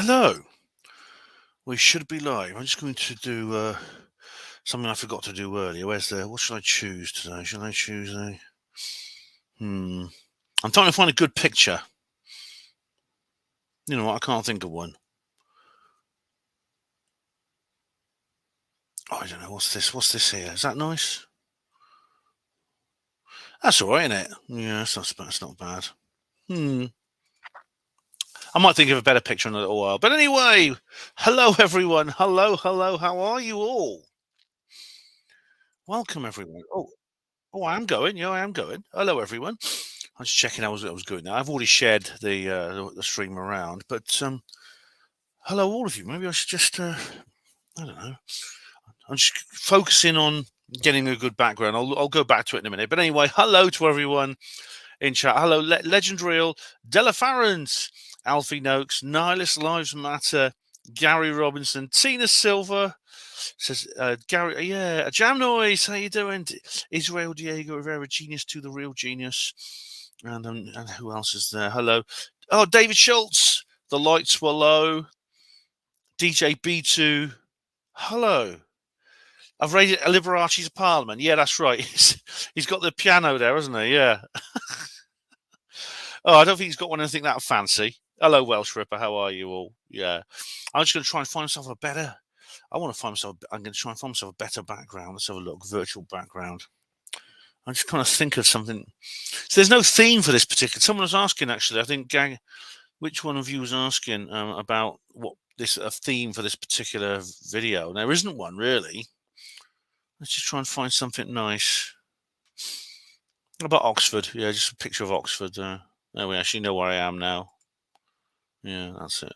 Hello. We should be live. I'm just going to do something I forgot to do earlier. What should I choose today? Should I choose a... I'm trying to find a good picture. You know what? I can't think of one. Oh, I don't know. What's this? What's this here? Is that nice? That's all right, isn't it? Yeah, it's not bad. I might think of a better picture in a little while. But anyway, hello, everyone. Hello, hello. How are you all? Welcome, everyone. Oh, I am going. Yeah, I am going. Hello, everyone. I'm just checking how I was going now. I've already shared the stream around, but hello, all of you. Maybe I should just I don't know. I'm just focusing on getting a good background. I'll go back to it in a minute. But anyway, hello to everyone in chat. Hello, Legend Real, Della Farrens, Alfie Noakes, Nihilist Lives Matter, Gary Robinson, Tina Silver. Says Gary, yeah, Jam Noise. How you doing? Israel Diego Rivera, genius to the real genius. And who else is there? Hello. Oh, David Schultz. The lights were low. DJ B2. Hello. I've raided Liberace's apartment. Yeah, that's right. He's got the piano there, hasn't he? Yeah. Oh, I don't think he's got one anything that fancy. Hello, Welsh Ripper. How are you all? Yeah. I'm just going to try and find myself a better. I'm going to try and find myself a better background. Let's have a look. Virtual background. I'm just trying to think of something. So there's no theme for this particular. Someone was asking actually. I think which one of you was asking about what a theme for this particular video? And there isn't one really. Let's just try and find something nice. How about Oxford? Yeah, just a picture of Oxford. There we actually know where I am now. Yeah, that's it.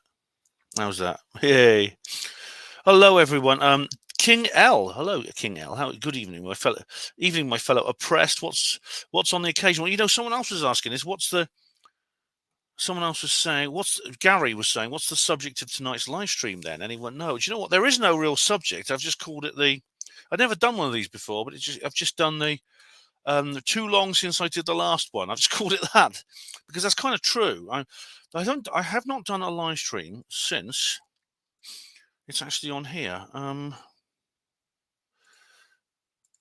How's that? Hey. Hello, everyone. King L. Hello, King L. Good evening, my fellow oppressed. What's on the occasion? Well, you know, someone else was asking this. Someone else was saying, Gary was saying, what's the subject of tonight's live stream then? Anyone know? Do you know what? There is no real subject. I've just called it I've never done one of these before, but I've just done too long since I did the last one. I've just called it that because that's kind of true. I have not done a live stream since it's actually on here. Let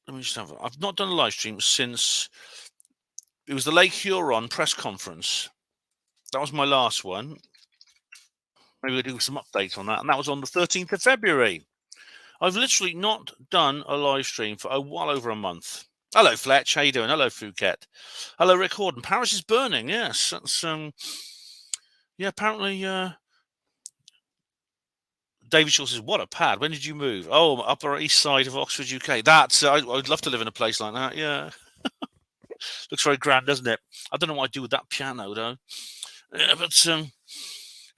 me just I've not done a live stream since it was the Lake Huron press conference. That was my last one. Maybe we'll do some updates on that. And that was on the 13th of February. I've literally not done a live stream for well over a month. Hello, Fletch. How you doing? Hello, Phuket. Hello, Rick Horden. Paris is burning. Yes, that's yeah. Apparently, David Shaw says, "What a pad! When did you move? Oh, Upper East Side of Oxford, UK. That's I'd love to live in a place like that. Yeah, looks very grand, doesn't it? I don't know what I do with that piano though. Yeah, but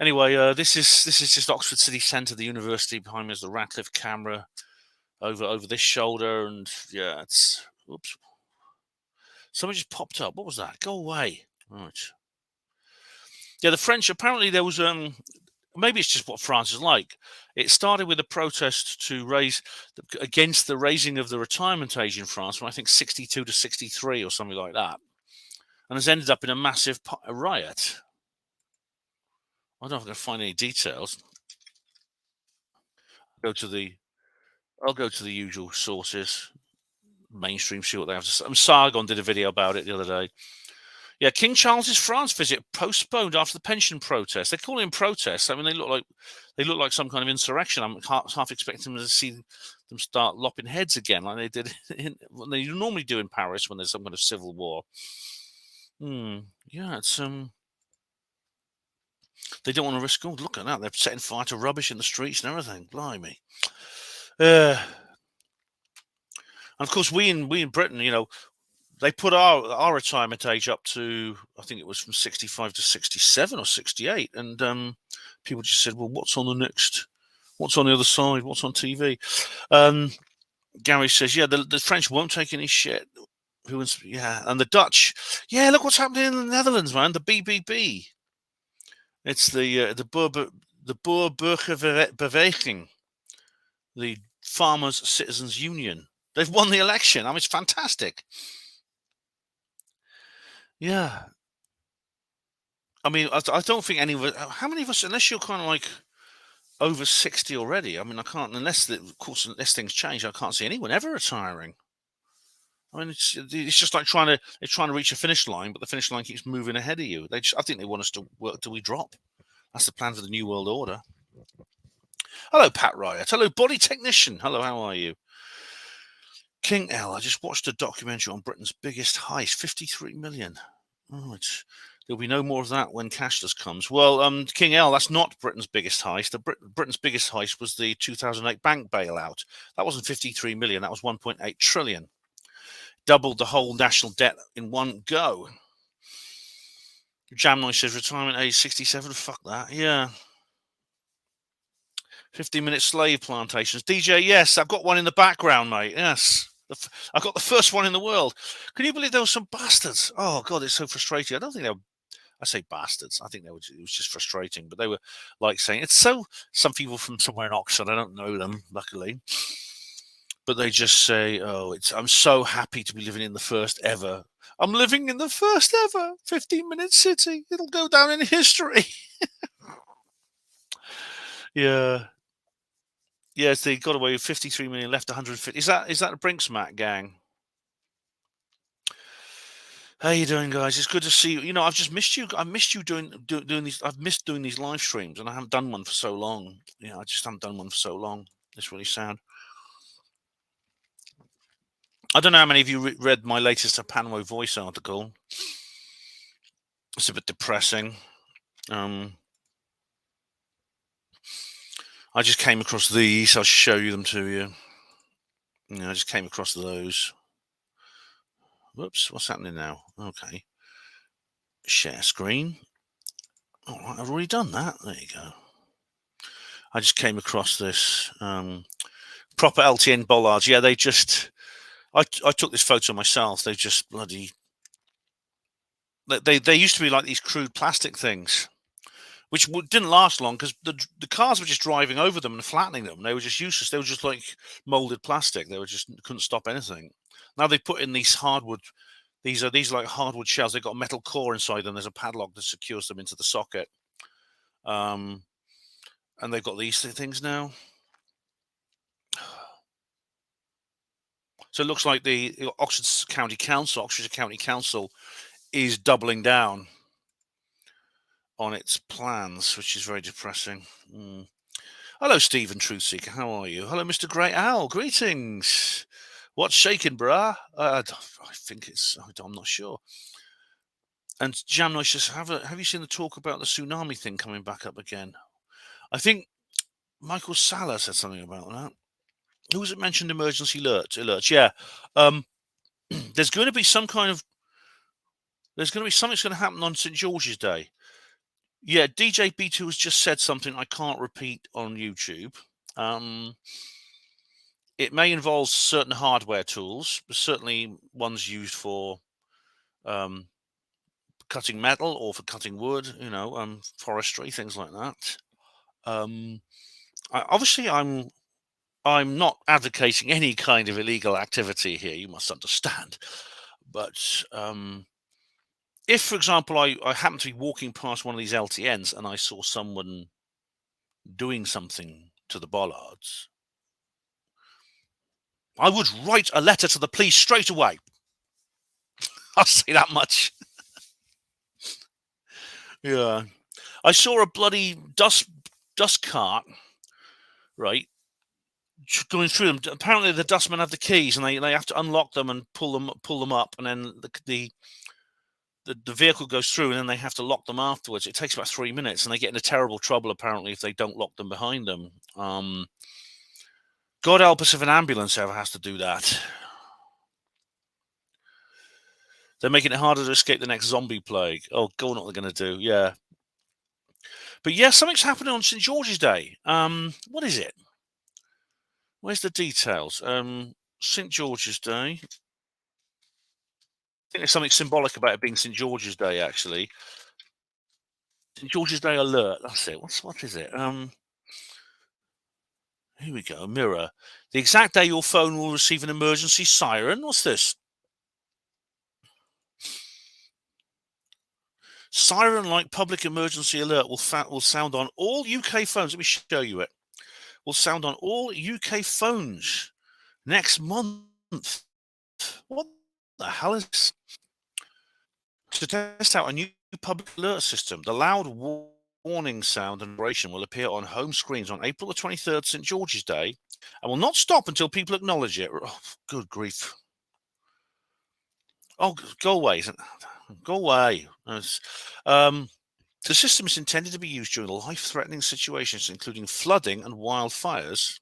anyway, this is just Oxford City Centre. The university behind me is the Ratcliffe camera over this shoulder, and yeah, it's oops. Something just popped up. What was that? Go away. Right. Yeah, the French. Apparently, there was maybe it's just what France is like. It started with a protest to raise against the raising of the retirement age in France from I think 62 to 63 or something like that, and has ended up in a massive riot. I don't know if I can find any details. I'll go to the usual sources, mainstream, see what they have to say. Sargon did a video about it the other day. Yeah, King Charles's France visit postponed after the pension protest. They call it protests. I mean, they look like some kind of insurrection. I'm half expecting them to see them start lopping heads again, like they did what they normally do in Paris when there's some kind of civil war. Yeah, it's they don't want to risk. Oh, look at that! They're setting fire to rubbish in the streets and everything. Blimey. And of course, we in Britain, you know, they put our retirement age up to, I think it was from 65 to 67 or 68. And people just said, well, what's on the next? What's on the other side? What's on TV? Gary says, yeah, the French won't take any shit. Yeah, and the Dutch, yeah, look what's happening in the Netherlands, man. The BBB. It's the Boerburgerbeweging, the Farmers Citizens Union. They've won the election. I mean, it's fantastic. Yeah. I mean, I don't think any of us. How many of us, unless you're kind of like over 60 already. I mean, I can't, of course, unless things change, I can't see anyone ever retiring. I mean, it's just like trying to reach a finish line, but the finish line keeps moving ahead of you. I think they want us to work till we drop. That's the plan for the New World Order. Hello, Pat Riot. Hello, Body Technician. Hello, how are you? King L. I just watched a documentary on Britain's biggest heist, 53 million. Oh, there'll be no more of that when cashless comes. Well, King L, that's not Britain's biggest heist. Britain's biggest heist was the 2008 bank bailout. That wasn't 53 million. That was 1.8 trillion. Doubled the whole national debt in one go. Jamnoy says retirement age 67. Fuck that. Yeah. 15-minute slave plantations. DJ, yes, I've got one in the background, mate. Yes. I've got the first one in the world. Can you believe there were some bastards? Oh, God, it's so frustrating. I don't think they were, I say bastards. I think it was just frustrating. But they were like saying, it's so, some people from somewhere in Oxford, I don't know them, luckily. But they just say, oh, I'm so happy to be living in the first ever. I'm living in the first ever 15-minute city. It'll go down in history. Yeah. Yes, they got away with 53 million, left 150. Is that the Brinksmat gang? How you doing, guys? It's good to see you. You know, I've just missed you. I missed you doing these. I've missed doing these live streams, and I haven't done one for so long. I just haven't done one for so long. It's really sad. I don't know how many of you read my latest HPANWO voice article. It's a bit depressing. I just came across these. I'll show you them to you. I just came across those. Whoops, what's happening now? Okay. Share screen. All right, I've already done that. There you go. I just came across this. Proper LTN bollards. Yeah, they just... I took this photo myself. They just bloody... They used to be like these crude plastic things, which didn't last long because the cars were just driving over them and flattening them. They were just useless. They were just like molded plastic. They were just couldn't stop anything. Now they put in these hardwood. These are like hardwood shells. They've got a metal core inside them. There's a padlock that secures them into the socket. And they've got these things now. So it looks like the Oxfordshire County Council is doubling down on its plans, which is very depressing. Hello, Stephen Truthseeker. How are you? Hello, Mr. Grey Owl. Greetings. What's shaking, brah? I think I'm not sure. And Jamnoy says, have you seen the talk about the tsunami thing coming back up again? I think Michael Salah said something about that. Who was it mentioned emergency alerts? Yeah. There's going to be something's going to happen on St. George's Day. Yeah, DJ B2 has just said something I can't repeat on YouTube. It may involve certain hardware tools, but certainly ones used for cutting metal or for cutting wood, forestry, things like that. Obviously, I'm not advocating any kind of illegal activity here, you must understand. But if, for example, I happen to be walking past one of these LTNs and I saw someone doing something to the bollards, I would write a letter to the police straight away. I'll say that much. Yeah. I saw a bloody dust cart, right, going through them. Apparently the dustmen have the keys and they have to unlock them and pull them up, and then the vehicle goes through and then they have to lock them afterwards. It takes about 3 minutes and they get into terrible trouble apparently if they don't lock them behind them. God help us if an ambulance ever has to do that. They're making it harder to escape the next zombie plague. Oh, God, what they're going to do. Yeah. But yeah, something's happening on St. George's Day. What is it? Where's the details? St. George's Day. I think there's something symbolic about it being St. George's Day, actually. St. George's Day alert. That's it. What is it? Here we go. Mirror. The exact day your phone will receive an emergency siren. What's this? Siren-like public emergency alert will sound on all UK phones. Let me show you it. Will sound on all UK phones next month. What the hell is this? To test out a new public alert system, the loud warning sound and vibration will appear on home screens on April the 23rd, St George's Day, and will not stop until people acknowledge it. Oh, good grief. Oh, go away. Go away. The system is intended to be used during life-threatening situations, including flooding and wildfires,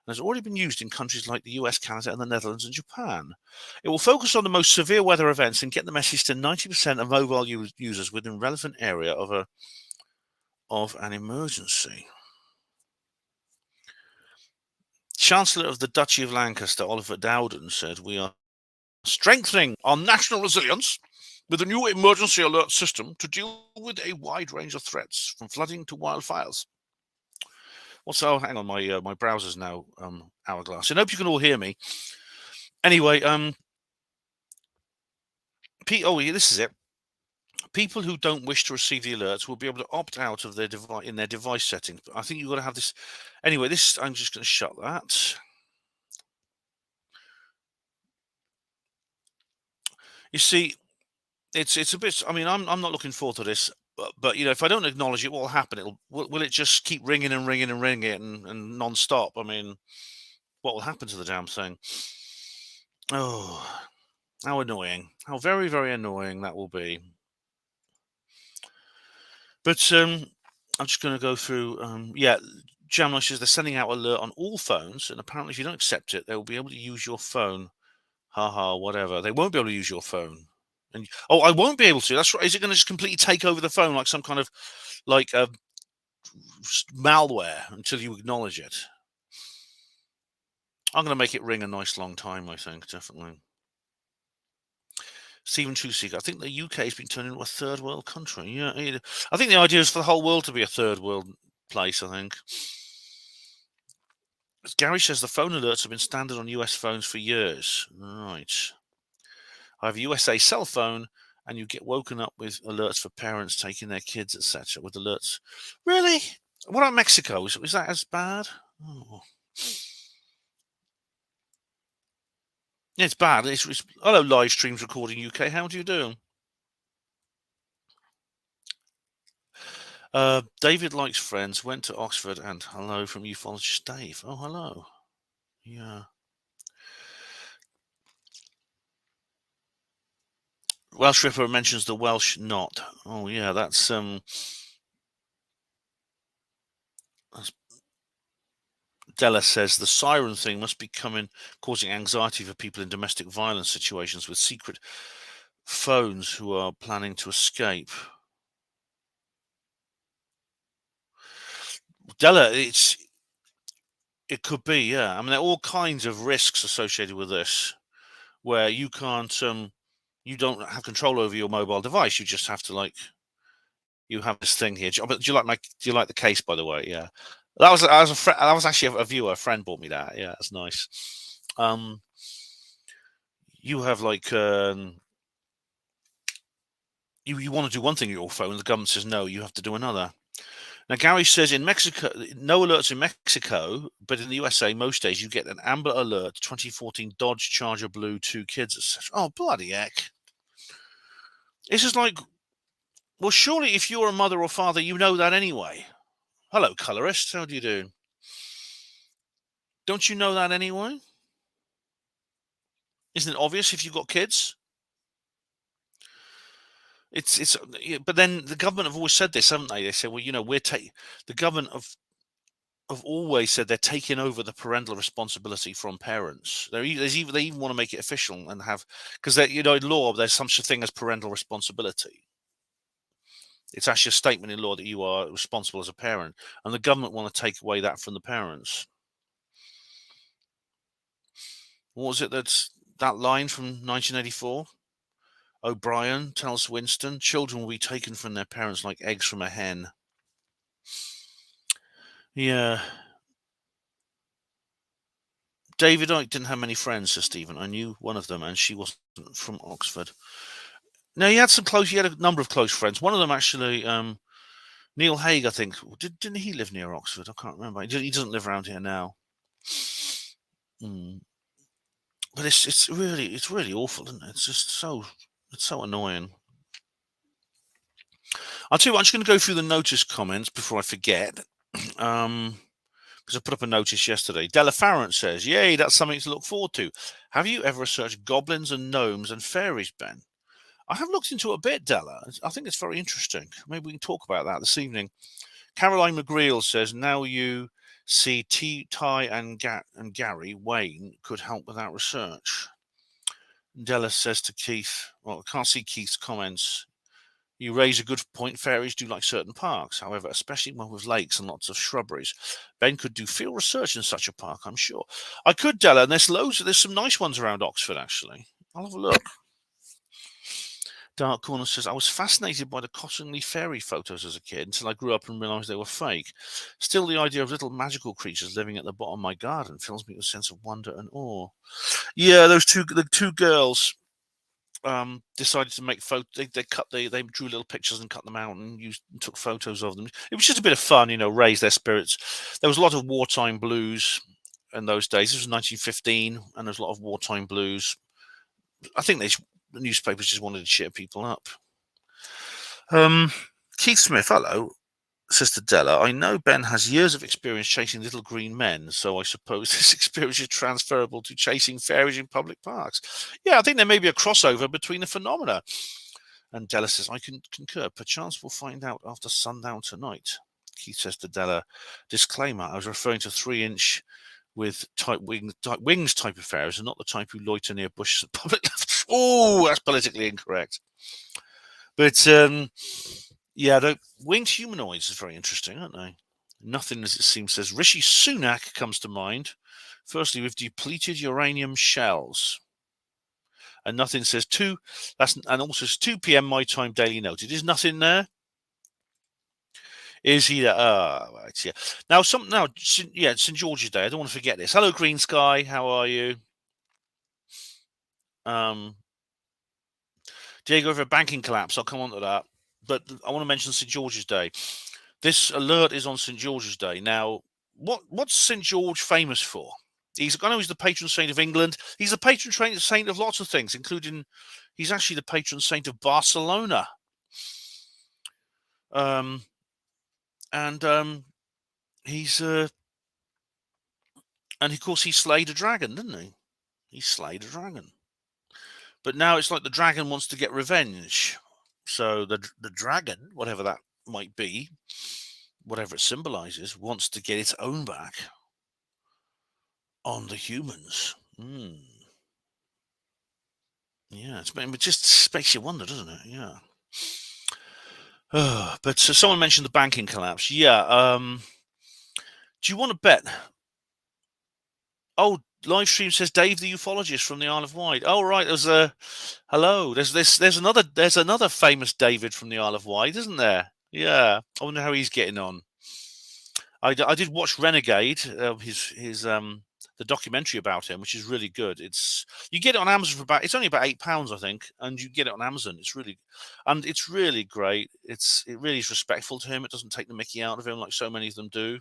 and has already been used in countries like the US, Canada, and the Netherlands and Japan. It will focus on the most severe weather events and get the message to 90% of mobile users within relevant area of an emergency. Chancellor of the Duchy of Lancaster, Oliver Dowden, said, "We are strengthening our national resilience with a new emergency alert system to deal with a wide range of threats, from flooding to wildfires." Also, hang on, my browser's now hourglass. I hope you can all hear me. Anyway, oh yeah, this is it. People who don't wish to receive the alerts will be able to opt out of their device in their device settings. But I think you've got to have this. Anyway, this I'm just going to shut that. You see, it's a bit. I mean, I'm not looking forward to this. But if I don't acknowledge it, what will happen? Will it just keep ringing and ringing and ringing and non-stop? I mean, what will happen to the damn thing? Oh, how annoying! How very, very annoying that will be. But I'm just going to go through. Yeah, Jamla says they're sending out alert on all phones, and apparently, if you don't accept it, they will be able to use your phone. Haha, whatever. They won't be able to use your phone. And I won't be able to. That's right. Is it going to just completely take over the phone like some kind of like malware until you acknowledge it? I'm going to make it ring a nice long time. I think definitely. Stephen Truseek, I think the UK has been turned into a third world country. Yeah, I think the idea is for the whole world to be a third world place, I think. As Gary says, the phone alerts have been standard on US phones for years. Right. I have a USA cell phone, and you get woken up with alerts for parents taking their kids, etc. With alerts. Really? What about Mexico? Is that as bad? Oh. Yeah, it's bad. Hello, live streams recording UK. How do you do? David likes Friends, went to Oxford, and hello from ufologist Dave. Oh, hello. Yeah. Welsh Ripper mentions the Welsh knot. Oh, yeah, that's Della says the siren thing must be causing anxiety for people in domestic violence situations with secret phones who are planning to escape. Della, it could be, yeah. I mean, there are all kinds of risks associated with this, where you can't, you don't have control over your mobile device. You just have to you have this thing here. Do you like the case, by the way? Yeah, that was actually a viewer, a friend bought me that. Yeah, that's nice. You have you want to do one thing with your phone, and the government says no, you have to do another. Now, Gary says in Mexico, no alerts in Mexico, but in the USA, most days you get an Amber Alert 2014 Dodge Charger Blue, 2 kids, etc. Oh, bloody heck. This is like, well, surely if you're a mother or father, you know that anyway. Hello, colorist. How do you do? Don't you know that anyway? Isn't it obvious if you've got kids? But then the government have always said this, haven't they? They say, well, the government have always said they're taking over the parental responsibility from parents. They even want to make it official and have, because in law there's such a thing as parental responsibility. It's actually a statement in law that you are responsible as a parent, and the government want to take away that from the parents. What was it that line from 1984? O'Brien tells Winston, children will be taken from their parents like eggs from a hen. Yeah. David Icke didn't have many friends, says Stephen. I knew one of them, and she wasn't from Oxford. No, he had some close. He had a number of close friends. One of them actually, Neil Haig, I think. Didn't he live near Oxford? I can't remember. He doesn't live around here now. But it's really awful, isn't it? It's just so annoying. I'll tell you what, I'm just going to go through the notice comments before I forget. Because I put up a notice yesterday. Della Farrant says, "Yay, that's something to look forward to. Have you ever researched goblins and gnomes and fairies, Ben?" I have looked into it a bit, Della. I think it's very interesting. Maybe we can talk about that this evening. Caroline McGreal says, "Now you see Ty and Gary Wayne could help with that research." Della says to Keith, well, I can't see Keith's comments. "You raise a good point. Fairies do like certain parks. However, especially one with lakes and lots of shrubberies. Ben could do field research in such a park, I'm sure." I could, Della, and there's some nice ones around Oxford, actually. I'll have a look. Dark Corner says, "I was fascinated by the Cottingley fairy photos as a kid until I grew up and realised they were fake. Still, the idea of little magical creatures living at the bottom of my garden fills me with a sense of wonder and awe." Yeah, the two girls decided to make photos. They drew little pictures and cut them out and took photos of them. It was just a bit of fun, raise their spirits. There was a lot of wartime blues in those days. This was 1915, and there's a lot of wartime blues. I think the newspapers just wanted to cheer people up. Keith Smith, hello, says to Della, "I know Ben has years of experience chasing little green men, so I suppose this experience is transferable to chasing fairies in public parks." Yeah, I think there may be a crossover between the phenomena. And Della says, "I can concur. Perchance we'll find out after sundown tonight." Keith says to Della, "Disclaimer, I was referring to 3-inch with wings type of fairies and not the type who loiter near bushes at public left." Oh, that's politically incorrect. But yeah, the winged humanoids is very interesting, aren't they? Nothing, as it seems, says Rishi Sunak comes to mind. Firstly, with depleted uranium shells. And nothing says 2. And also it's 2 p.m. my time daily noted. Is nothing there? Is he there? Right, yeah. Now, St. George's Day. I don't want to forget this. Hello, Green Sky. How are you? Diego, over a banking collapse. I'll come on to that. But I want to mention St. George's Day. This alert is on St. George's Day. Now, what's St. George famous for? He's the patron saint of England. He's the patron saint of lots of things, including he's actually the patron saint of Barcelona. And of course he slayed a dragon, didn't he? He slayed a dragon. But now it's like the dragon wants to get revenge. So the dragon, whatever that might be, whatever it symbolizes, wants to get its own back on the humans. Yeah, it just makes you wonder, doesn't it? Yeah. But so someone mentioned the banking collapse. Yeah. Do you want to bet? Oh, Livestream says Dave the ufologist from the Isle of Wight. Oh, right. There's hello. There's another famous David from the Isle of Wight, isn't there? Yeah. I wonder how he's getting on. I did watch Renegade, the documentary about him, which is really good. You get it on Amazon for it's only about £8, I think, and you get it on Amazon. It's really great. It really is respectful to him. It doesn't take the mickey out of him like so many of them do.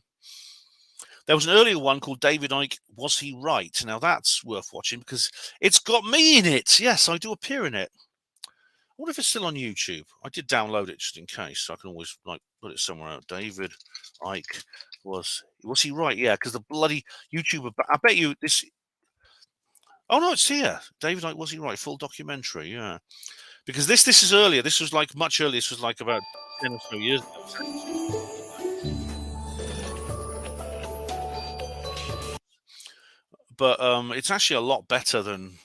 There was an earlier one called David Icke, Was He Right? Now that's worth watching because it's got me in it. Yes, I do appear in it. I wonder if it's still on YouTube. I did download it just in case, so I can always put it somewhere out. David Icke, was he right? Yeah, because the bloody YouTuber. I bet you this. Oh no, it's here. David Icke, was he right? Full documentary. Yeah, because this is earlier. This was like much earlier. This was like about 10 or so years ago. But it's actually a lot better than.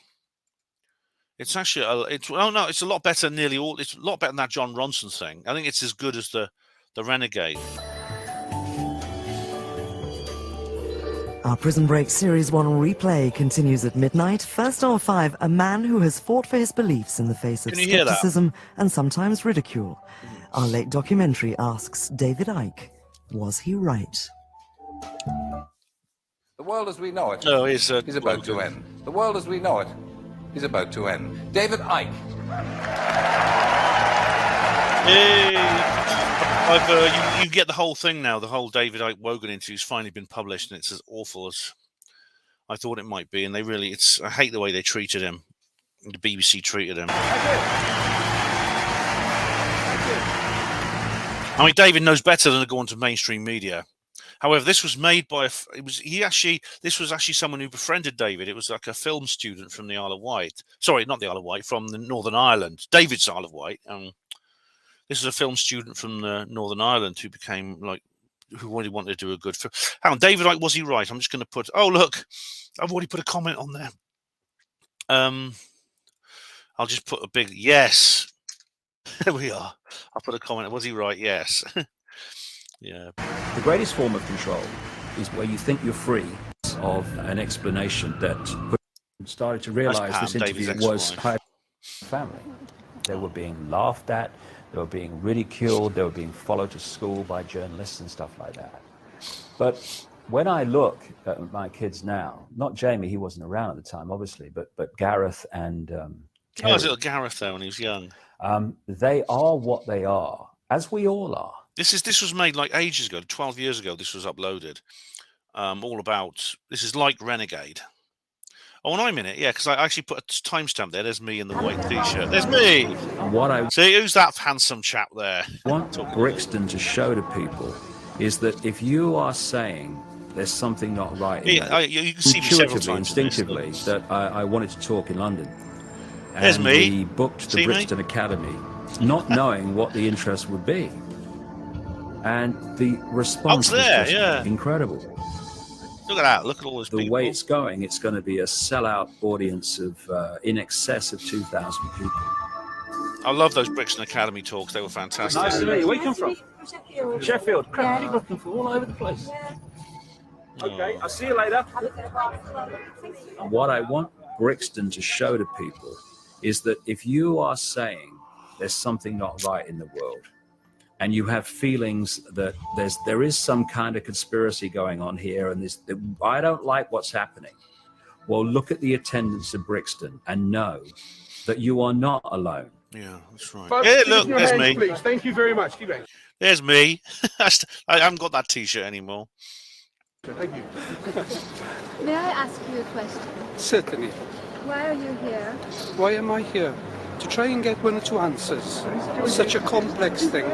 It's actually it's a lot better than nearly all. It's a lot better than that John Ronson thing. I think it's as good as the Renegade. Our Prison Break Series 1 replay continues at midnight. First hour 5, a man who has fought for his beliefs in the face of skepticism and sometimes ridicule. Our late documentary asks David Icke, was he right? The world as we know it is about to end. The world as we know it is about to end. David Icke. You get the whole thing now. The whole David Icke Wogan interview's finally been published, and it's as awful as I thought it might be. And they really, I hate the way they treated him. The BBC treated him. I mean, David knows better than to go onto mainstream media. However, this was made by this was actually someone who befriended David. It was like a film student from the Isle of Wight. Sorry, not the Isle of Wight, from the Northern Ireland. David's Isle of Wight. This is a film student from the Northern Ireland who became who really wanted to do a good film. Hang on, David Icke, was he right? I'm just going to put. Oh look, I've already put a comment on there. I'll just put a big yes. There we are. I'll put a comment. Was he right? Yes. Yeah. The greatest form of control is where you think you're free of an explanation that started to realize this interview was family. They were being laughed at, they were being ridiculed, they were being followed to school by journalists and stuff like that. But when I look at my kids now, not Jamie, he wasn't around at the time, obviously, but Gareth and Terry, was it Gareth there when he was young? They are what they are, as we all are. This was made like ages ago, 12 years ago. This was uploaded. All about this is like Renegade. Oh, and I'm in it, yeah, because I actually put a timestamp there. There's me in the white t-shirt. There's me. What I see, who's that handsome chap there? Want Brixton to show to people is that if you are saying there's something not right, you can see me several times instinctively that I wanted to talk in London. And there's me. We booked the Brixton Academy, not knowing what the interest would be. And the response was just incredible. Look at that. Look at all this people. The way it's going to be a sellout audience of in excess of 2,000 people. I love those Brixton Academy talks. They were fantastic. Nice to meet you. Where you come from? Sheffield. Sheffield. Crap, you're looking for all over the place. Okay, I'll see you later. What I want Brixton to show to people is that if you are saying there's something not right in the world, and you have feelings that there is some kind of conspiracy going on here, and I don't like what's happening. Well, look at the attendance of Brixton and know that you are not alone. Yeah, that's right. But yeah, look, there's me. Please. Thank you very much. There's me. I haven't got that T-shirt anymore. Thank you. May I ask you a question? Certainly. Why are you here? Why am I here? To try and get one or two answers. It's such a complex thing.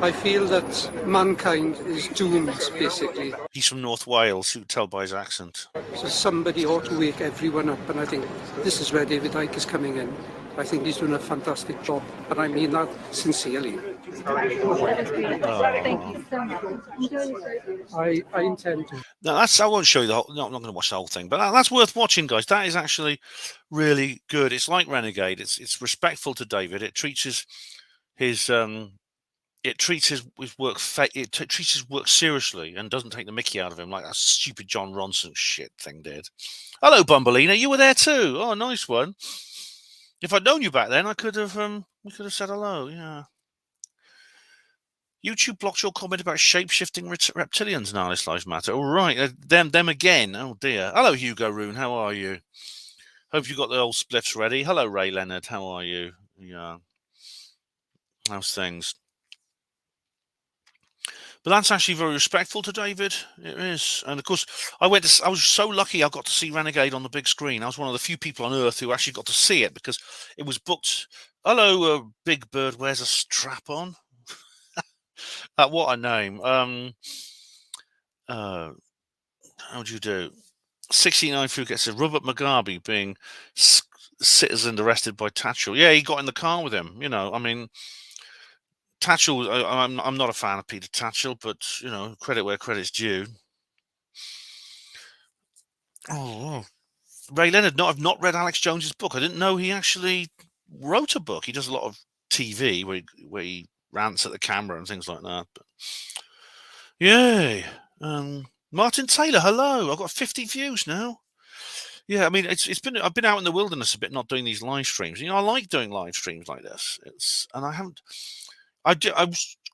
I feel that mankind is doomed, basically. He's from North Wales, you can tell by his accent. So somebody ought to wake everyone up, and I think this is where David Icke is coming in. I think he's doing a fantastic job, and I mean that sincerely. Thank you so much. I intend to. No, I won't show you the whole. No, I'm not going to watch the whole thing, but that's worth watching, guys. That is actually really good. It's like Renegade. It's respectful to David. It treats his work. It treats his work seriously and doesn't take the mickey out of him like that stupid John Ronson shit thing did. Hello, Bumbleina. You were there too. Oh, nice one. If I'd known you back then, I could have. We could have said hello. Yeah. YouTube blocked your comment about shape-shifting reptilians. Now this lives matter. All right, them again. Oh dear. Hello, Hugo Rune. How are you? Hope you got the old spliffs ready. Hello, Ray Leonard. How are you? Yeah. How's things? But that's actually very respectful to David. It is. And of course, I was so lucky I got to see Renegade on the big screen. I was one of the few people on earth who actually got to see it because it was booked. Hello, Big Bird wears a strap on. What a name. How do you do? 69 Phuket said Robert Mugabe being citizen arrested by Tatchell. Yeah, he got in the car with him. You know, I mean, Tatchell, I'm not a fan of Peter Tatchell, but, you know, credit where credit's due. Oh, Ray Leonard, I've not read Alex Jones's book. I didn't know he actually wrote a book. He does a lot of TV where he rants at the camera and things like that. But yay. Martin Taylor, hello. I've got 50 views now. Yeah, I mean, I've been out in the wilderness a bit, not doing these live streams. You know, I like doing live streams like this. I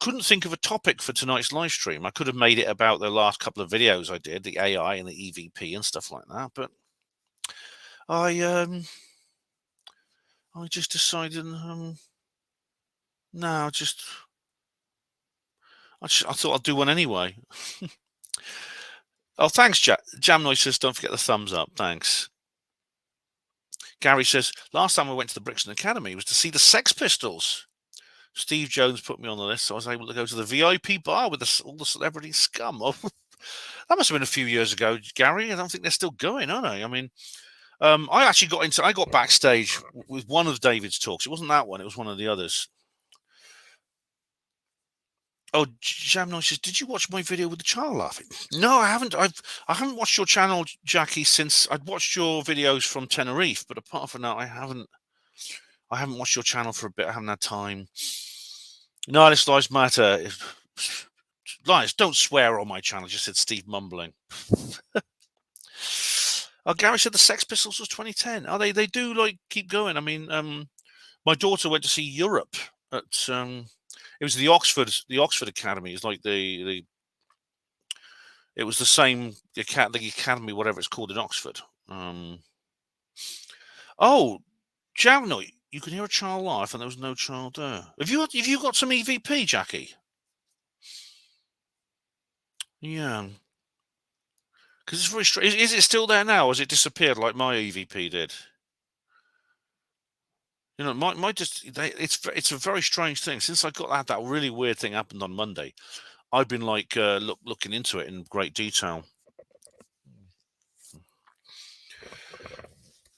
couldn't think of a topic for tonight's live stream. I could have made it about the last couple of videos I did, the AI and the EVP and stuff like that. But I just decided No, I thought I'd do one anyway. Oh, thanks, Jam Noise says, don't forget the thumbs up. Thanks. Gary says, last time I went to the Brixton Academy was to see the Sex Pistols. Steve Jones put me on the list, so I was able to go to the VIP bar with all the celebrity scum. Oh, that must have been a few years ago, Gary. I don't think they're still going, are they? I mean, I got backstage with one of David's talks. It wasn't that one. It was one of the others. Oh, Jam Noise says, did you watch my video with the child laughing? No, I haven't. I haven't watched your channel, Jackie, since I'd watched your videos from Tenerife. But apart from that, I haven't watched your channel for a bit. I haven't had time. No, this lives matter. Lies, don't swear on my channel. Just said Steve mumbling. Oh, Gary said the Sex Pistols was 2010. Oh, they do like keep going. I mean, my daughter went to see Europe at it was the Oxford Academy. It's like it was the same the academy, whatever it's called in Oxford. Oh, Jam, you can hear a child laugh, and there was no child there. Have you got some EVP, Jackie? Yeah. Because it's very strange. Is it still there now, or has it disappeared like my EVP did? You know, it's a very strange thing. Since I got that really weird thing happened on Monday, I've been like looking into it in great detail.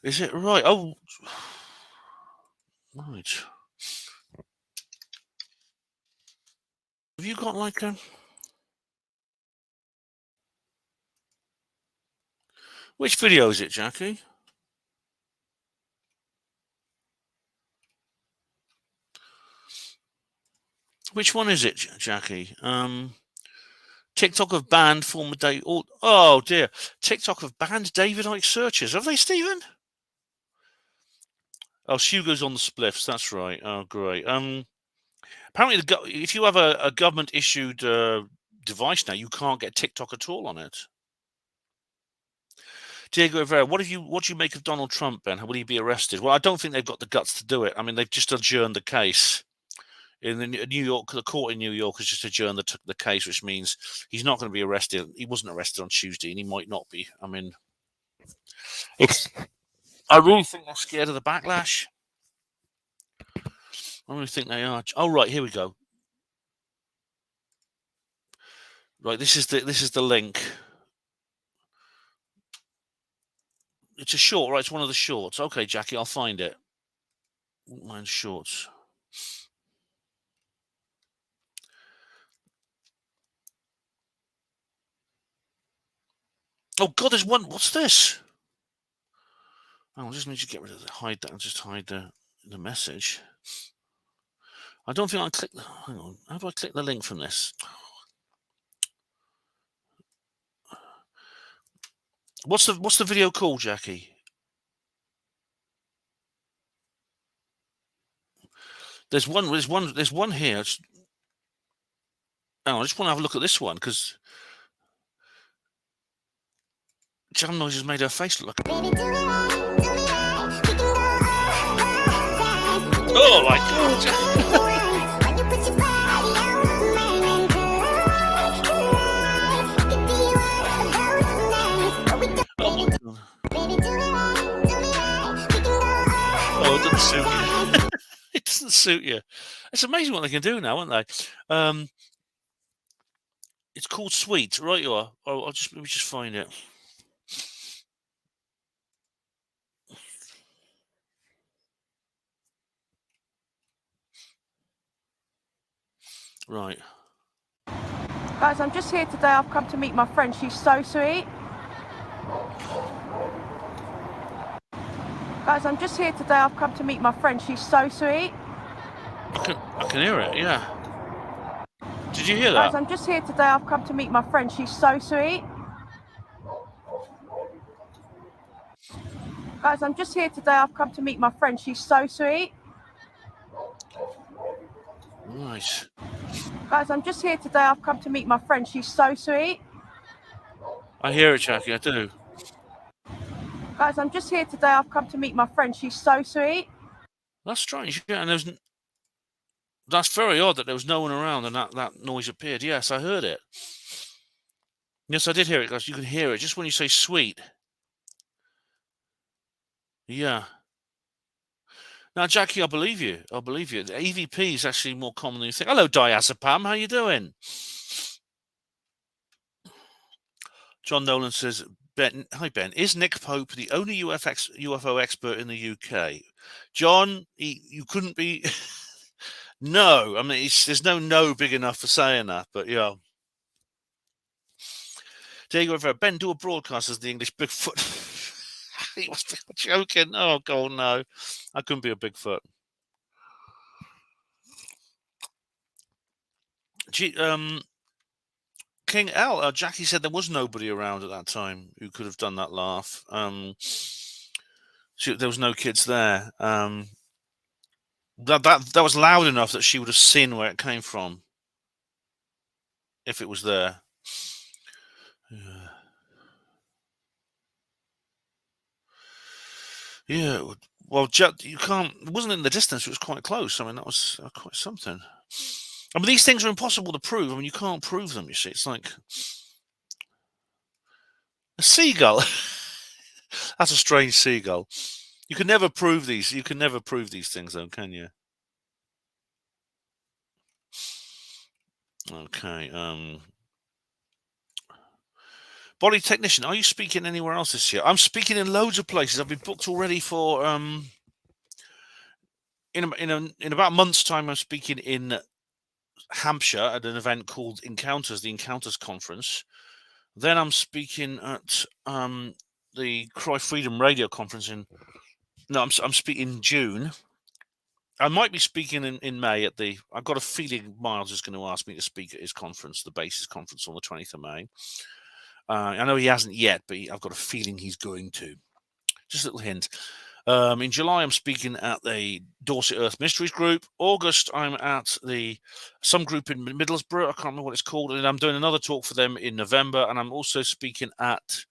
Is it right? Oh, right. Have you got like a? Which video is it, Jackie? Which one is it, Jackie? TikTok have banned former David. Oh dear, TikTok have banned David Icke searches. Have they, Stephen? Oh, Hugo's on the spliffs. That's right. Oh, great. Apparently, if you have a government-issued device now, you can't get TikTok at all on it. Diego Rivera, what do you make of Donald Trump, Ben? Will he be arrested? Well, I don't think they've got the guts to do it. I mean, they've just adjourned the case. In the court in New York has just adjourned the case, which means he's not going to be arrested. He wasn't arrested on Tuesday, and he might not be. I mean, I really think they're scared of the backlash. I really think they are. Oh, right, here we go. Right, this is the link. It's a short, right? It's one of the shorts. Okay, Jackie, I'll find it. Wouldn't mind shorts. Oh God, there's one. What's this? Oh, I just need to get rid of hide that and just hide the message. I don't think I click. Hang on, how do I click the link from this? What's the video called, Jackie? There's one here. Oh, I just want to have a look at this one because Jam Noise has made her face look like. Oh my God! Oh, it doesn't suit you. It doesn't suit you. It's amazing what they can do now, aren't they? It's called Sweet. Right, you are. Oh, let me just find it. Right. Guys, I'm just here today. I've come to meet my friend. She's so sweet. Guys, I'm just here today. I've come to meet my friend. She's so sweet. I can hear it, yeah. Did you hear that? Guys, I'm just here today. I've come to meet my friend. She's so sweet. Guys, I'm just here today. I've come to meet my friend. She's so sweet. Nice. Guys, I'm just here today. I've come to meet my friend. She's so sweet. I hear it, Jackie. I do. Guys, I'm just here today. I've come to meet my friend. She's so sweet. That's strange. Yeah, and That's very odd that there was no one around and that noise appeared. Yes, I heard it. Yes, I did hear it, guys. You can hear it just when you say sweet. Yeah. Now, Jackie, I believe you. I believe you. The EVP is actually more common than you think. Hello, Diazepam. How you doing? John Nolan says, Ben, hi, Ben. Is Nick Pope the only UFO expert in the UK? John, you couldn't be... No. I mean, there's no big enough for saying that, but yeah. Diego Rivera, Ben, do a broadcast as the English Bigfoot. He must be joking. Oh, God, no. I couldn't be a Bigfoot. King L, Jackie said there was nobody around at that time who could have done that laugh. There was no kids there. That was loud enough that she would have seen where it came from if it was there. Yeah. Well, you can't. It wasn't in the distance. It was quite close. I mean, that was quite something. I mean, these things are impossible to prove. I mean, you can't prove them. You see, it's like a seagull. That's a strange seagull. You can never prove these. You can never prove these things, though, can you? Okay. Body technician, are you speaking anywhere else this year? I'm speaking in loads of places. I've been booked already for in about a month's time. I'm speaking in Hampshire at an event called Encounters, the Encounters Conference. Then I'm speaking at the Cry Freedom Radio Conference I'm speaking in June. I might be speaking in May at the... I've got a feeling Miles is going to ask me to speak at his conference, the Basis Conference on the 20th of May. I know he hasn't yet, but I've got a feeling he's going to. Just a little hint. In July, I'm speaking at the Dorset Earth Mysteries group. August, I'm at some group in Middlesbrough. I can't remember what it's called. And I'm doing another talk for them in November. And I'm also speaking at...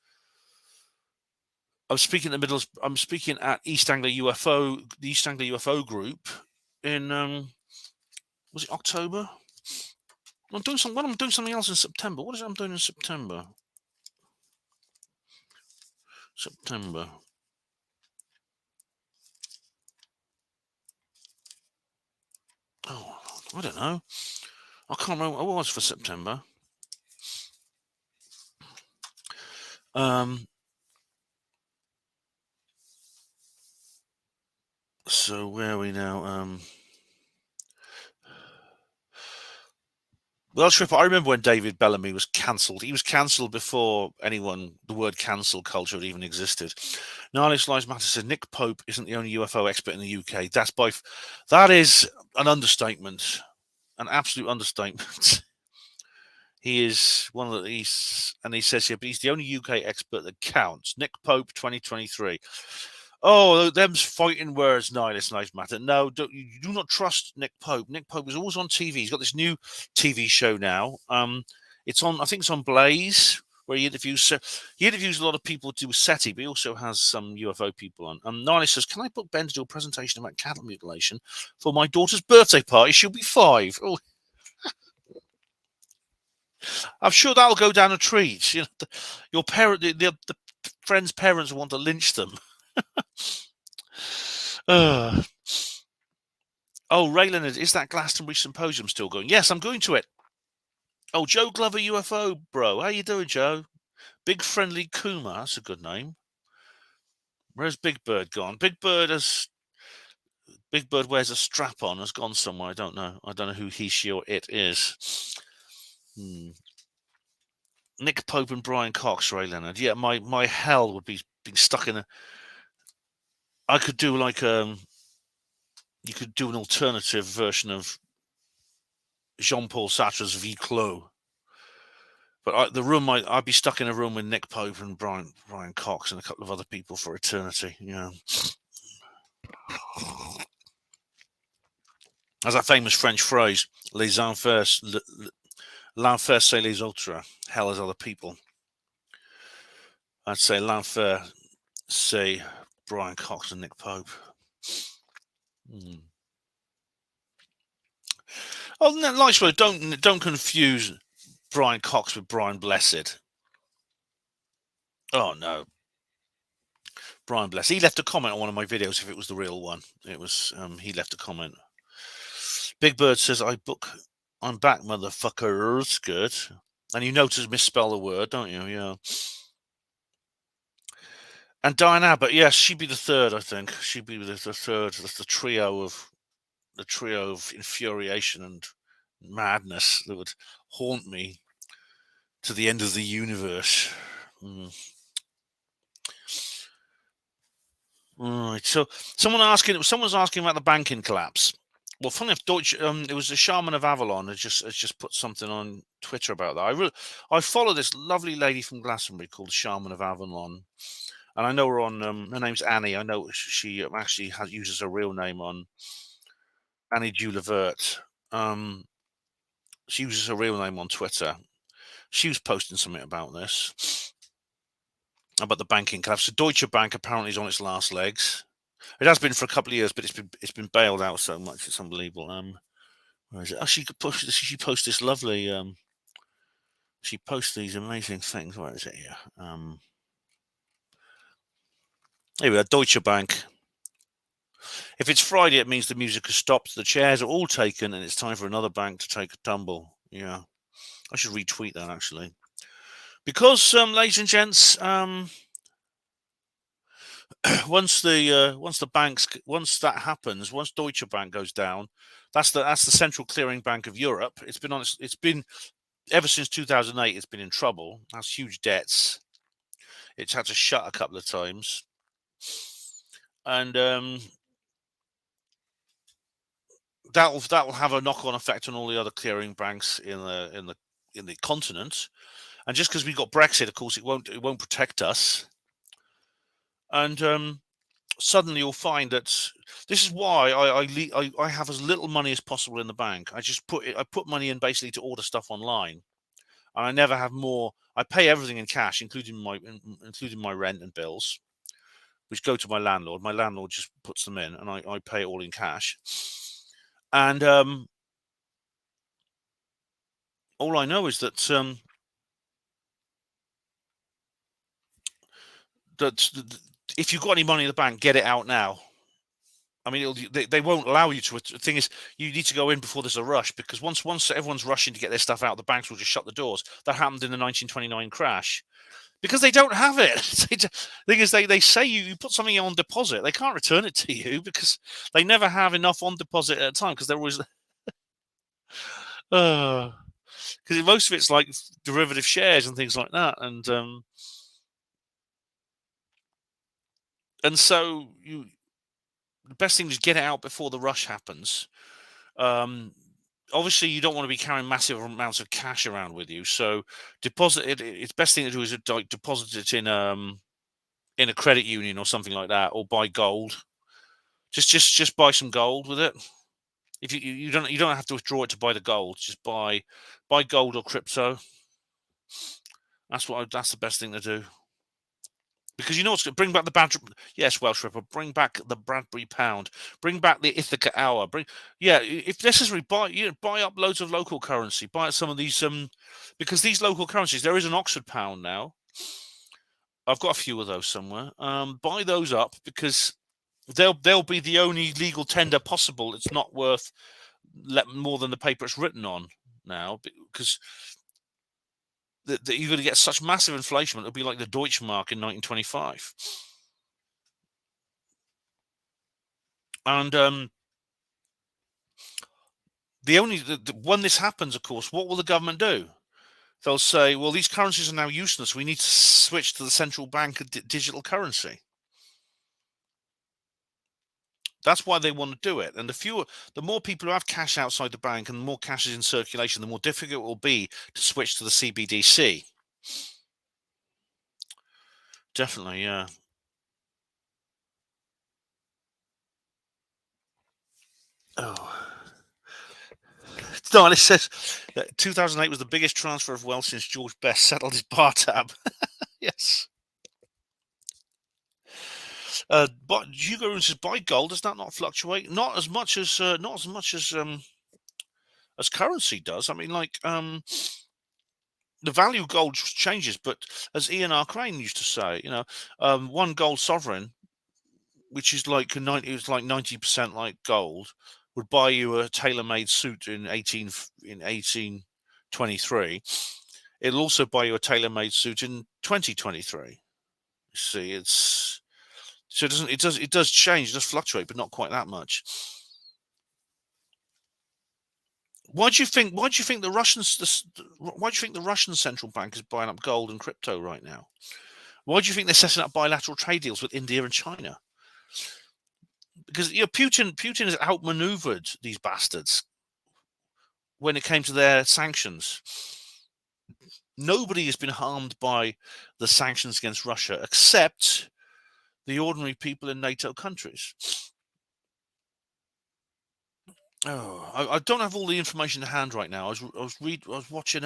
I'm speaking at East Anglia UFO, the East Anglia UFO group in... was it October? I'm doing something else in September. What is it I'm doing in September? Oh, I don't know. I can't remember what it was for September. So where are we now? Well, Tripper, I remember when David Bellamy was cancelled. He was cancelled before the word cancel culture even existed. Nilesh Lives Matter says Nick Pope isn't the only UFO expert in the UK. That is an understatement, an absolute understatement. He is one of these, and he says here, but he's the only UK expert that counts. Nick Pope, 2023. Oh, them's fighting words, Nilesh Lives Matter. No, you do not trust Nick Pope. Nick Pope is always on TV. He's got this new TV show now. It's on, I think it's on Blaze, where he interviews a lot of people to do with SETI, but he also has some UFO people on. Nilesh says, can I book Ben to do a presentation about cattle mutilation for my daughter's birthday party? She'll be 5. Oh. I'm sure that'll go down a treat. You know, your parent, the friend's parents want to lynch them. Oh, Ray Leonard, is that Glastonbury Symposium still going? Yes, I'm going to it. Oh, Joe Glover UFO, bro. How you doing, Joe? Big Friendly Kuma. That's a good name. Where's Big Bird gone? Big Bird wears a strap on, has gone somewhere. I don't know who he, she, or it is. Nick Pope and Brian Cox, Ray Leonard. Yeah, my hell would be being stuck in a... I could do like you could do an alternative version of Jean-Paul Sartre's Vie Clos. But I'd be stuck in a room with Nick Pope and Brian Cox and a couple of other people for eternity. Yeah. As that famous French phrase, les enfers, l'enfer c'est les autres. Hell is other people. I'd say l'enfer c'est Brian Cox and Nick Pope. Oh, no, Lightwell, don't confuse Brian Cox with Brian Blessed. Oh no, Brian Blessed. He left a comment on one of my videos. If it was the real one, it was. He left a comment. Big Bird says, I'm back, motherfuckers. Good. And you notice misspell the word, don't you? Yeah. And Diane Abbott, yes, she'd be the third, I think. She'd be the third. That's the trio of infuriation and madness that would haunt me to the end of the universe. Right. So someone's asking about the banking collapse. Well, funny enough, it was the Shaman of Avalon has just put something on Twitter about that. I follow this lovely lady from Glastonbury called the Shaman of Avalon, and I know her on. Her name's Annie. I know she actually uses her real name on Annie Dulevert. She uses her real name on Twitter. She was posting something about this, about the banking collapse. So Deutsche Bank apparently is on its last legs. It has been for a couple of years, but it's been bailed out so much. It's unbelievable. Where is it? Oh, she posts this lovely. She posts these amazing things. Where is it here? Here we are. Deutsche Bank. If it's Friday, it means the music has stopped. The chairs are all taken, and it's time for another bank to take a tumble. Yeah, I should retweet that actually, because ladies and gents, once that happens, once Deutsche Bank goes down, that's the central clearing bank of Europe. It's been ever since 2008. It's been in trouble. It has huge debts. It's had to shut a couple of times, and that will have a knock-on effect on all the other clearing banks in the continent. And just because we got Brexit, of course, it won't protect us. And suddenly you'll find that this is why I have as little money as possible in the bank. I put money in basically to order stuff online, and I never have more. I pay everything in cash, including my rent and bills, which go to my landlord. My landlord just puts them in, and I pay it all in cash. And all I know is that that if you've got any money in the bank, get it out now. I mean, they won't allow you to. The thing is, you need to go in before there's a rush, because once everyone's rushing to get their stuff out, the banks will just shut the doors. That happened in the 1929 crash, because they don't have it. The thing is, they say you put something on deposit, they can't return it to you because they never have enough on deposit at a time, because they're always because most of it's like derivative shares and things like that, and so the best thing is get it out before the rush happens. Obviously, you don't want to be carrying massive amounts of cash around with you, so deposit it. It's best thing to do is like deposit it in a credit union or something like that, or buy gold. Just buy some gold with it. If you don't have to withdraw it to buy the gold. Just buy gold or crypto. That's the best thing to do. Because you know what's going to bring back the Bradbury. Yes, Welsh Ripper, bring back the Bradbury pound. Bring back the Ithaca hour. If necessary, buy up loads of local currency. Buy some of these because these local currencies. There is an Oxford pound now. I've got a few of those somewhere. Buy those up, because they'll be the only legal tender possible. It's not worth more than the paper it's written on now, because that you're going to get such massive inflation. It'll be like the Deutschmark in 1925. And when this happens, of course, what will the government do? They'll say, well, these currencies are now useless. We need to switch to the central bank digital currency. That's why they want to do it. And the more people who have cash outside the bank and the more cash is in circulation, the more difficult it will be to switch to the CBDC. Definitely, yeah. Oh. No, and it says that 2008 was the biggest transfer of wealth since George Best settled his bar tab. Yes. But Hugo says, buy gold. Does that not fluctuate? Not as much as as currency does. I mean, like the value of gold changes, but as Ian R. Crane used to say, you know, one gold sovereign, which is like 90% like gold, would buy you a tailor-made suit in 1823. It'll also buy you a tailor-made suit in 2023. You see, it's so it does change, it does fluctuate, but not quite that much. Why do you think the Russian central bank is buying up gold and crypto right now? Why do you think they're setting up bilateral trade deals with India and China? Because Putin has outmaneuvered these bastards when it came to their sanctions. Nobody has been harmed by the sanctions against Russia except the ordinary people in NATO countries. Oh, I don't have all the information to hand right now. I was watching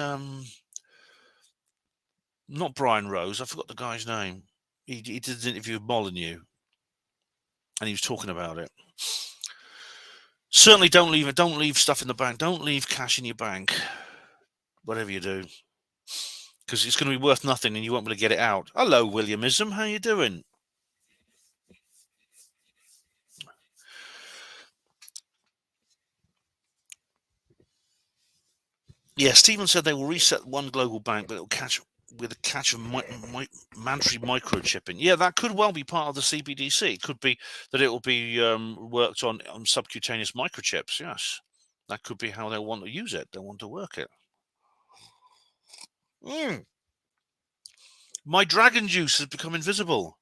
not Brian Rose. I forgot the guy's name. He did an interview with Molyneux, and he was talking about it. Certainly, don't leave stuff in the bank. Don't leave cash in your bank, whatever you do, because it's going to be worth nothing, and you won't be able to get it out. Hello, Williamism. How you doing? Yeah, Stephen said they will reset one global bank, but it will catch with a catch of mandatory microchipping. Yeah, that could well be part of the CBDC. It could be that it will be worked on subcutaneous microchips. Yes, that could be how they want to use it. They want to work it. My dragon juice has become invisible.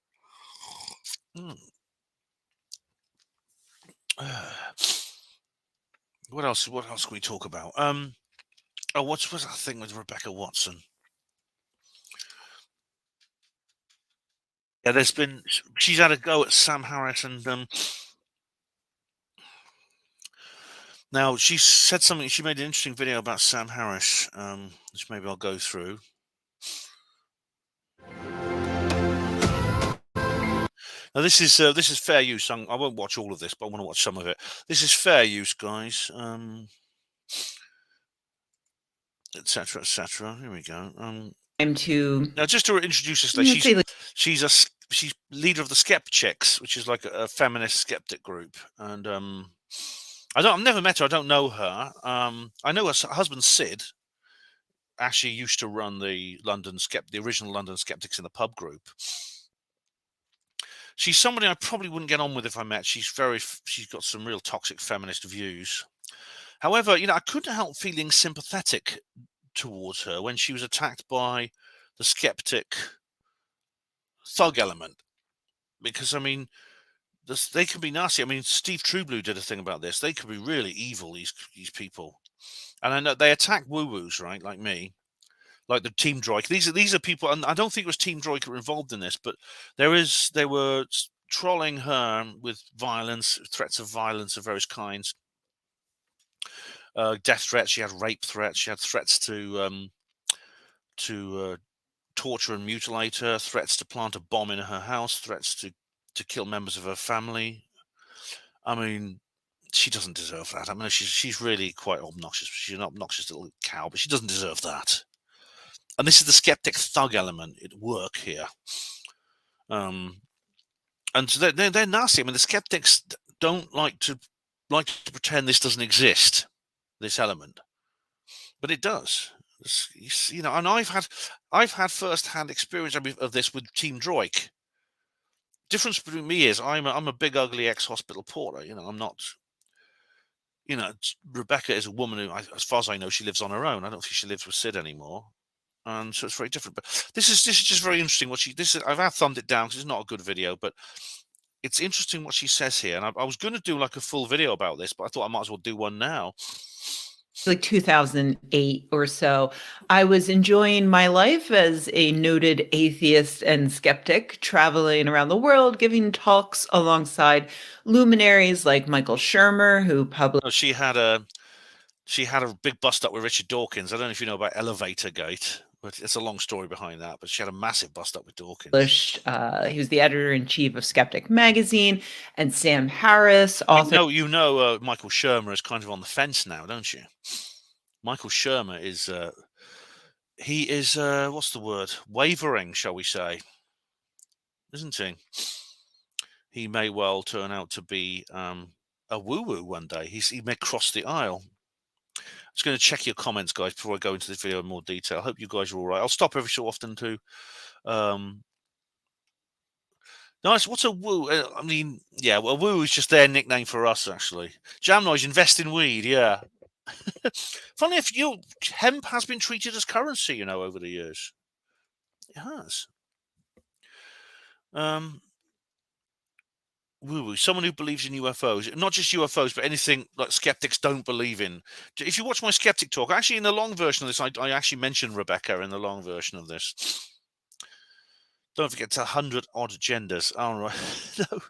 What else? What else can we talk about? Oh, what's that thing with Rebecca Watson? Yeah, she's had a go at Sam Harris, and now she said something. She made an interesting video about Sam Harris, which maybe I'll go through. Now this is fair use. I won't watch all of this, but I want to watch some of it. This is fair use, guys. Etc. Etc. Here we go. Now just to introduce this, she's leader of the Skeptics, which is like a feminist skeptic group, and I've never met her. I don't know her. I know her husband Sid actually used to run the original London Skeptics in the Pub group. She's somebody I probably wouldn't get on with if I met. She's got some real toxic feminist views. However, you know, I couldn't help feeling sympathetic towards her when she was attacked by the skeptic thug element, because I mean, they can be nasty. I mean, Steve Trueblue did a thing about this. They could be really evil, these people, and I know they attack woo-woos, right, like me, like the Team Droid. These are people, and I don't think it was Team Droid who were involved in this, but they were trolling her with violence, threats of violence of various kinds. Death threats. She had rape threats. She had threats to torture and mutilate her. Threats to plant a bomb in her house. Threats to kill members of her family. I mean, she doesn't deserve that. I mean, she's really quite obnoxious. She's an obnoxious little cow, but she doesn't deserve that. And this is the skeptic thug element at work here. And so they're nasty. I mean, the skeptics don't like to pretend this doesn't exist, this element, but it does. You know, and I've had first-hand experience of this with Team Droid. Difference between me is I'm a big ugly ex-hospital porter. You know, I'm not. You know, Rebecca is a woman who, as far as I know, she lives on her own. I don't think she lives with Sid anymore, and so it's very different. But this is just very interesting. I've thumbed it down because it's not a good video, but it's interesting what she says here. And I was going to do like a full video about this, but I thought I might as well do one now. Like 2008 or so, I was enjoying my life as a noted atheist and skeptic, traveling around the world, giving talks alongside luminaries like Michael Shermer, who published. She had a big bust up with Richard Dawkins. I don't know if you know about Elevator Gate, but it's a long story behind that. But she had a massive bust up with Dawkins. He was the editor-in-chief of Skeptic magazine, and Sam Harris, author. You know, Michael Shermer is kind of on the fence now, don't you? Michael Shermer is he is what's the word? Wavering, shall we say? Isn't he? He may well turn out to be a woo-woo one day. He may cross the aisle. I'm just going to check your comments, guys, before I go into this video in more detail. I hope you guys are all right. I'll stop every so often to. Nice. What's a woo? I mean, yeah, well, woo is just their nickname for us, actually. Jam Noise, invest in weed, yeah. Funny if hemp has been treated as currency, over the years. It has. Woo-woo, someone who believes in UFOs, not just UFOs, but anything like skeptics don't believe in. If you watch my skeptic talk, actually in the long version of this, I actually mentioned Rebecca in the long version of this. Don't forget to 100 odd genders. All right, no,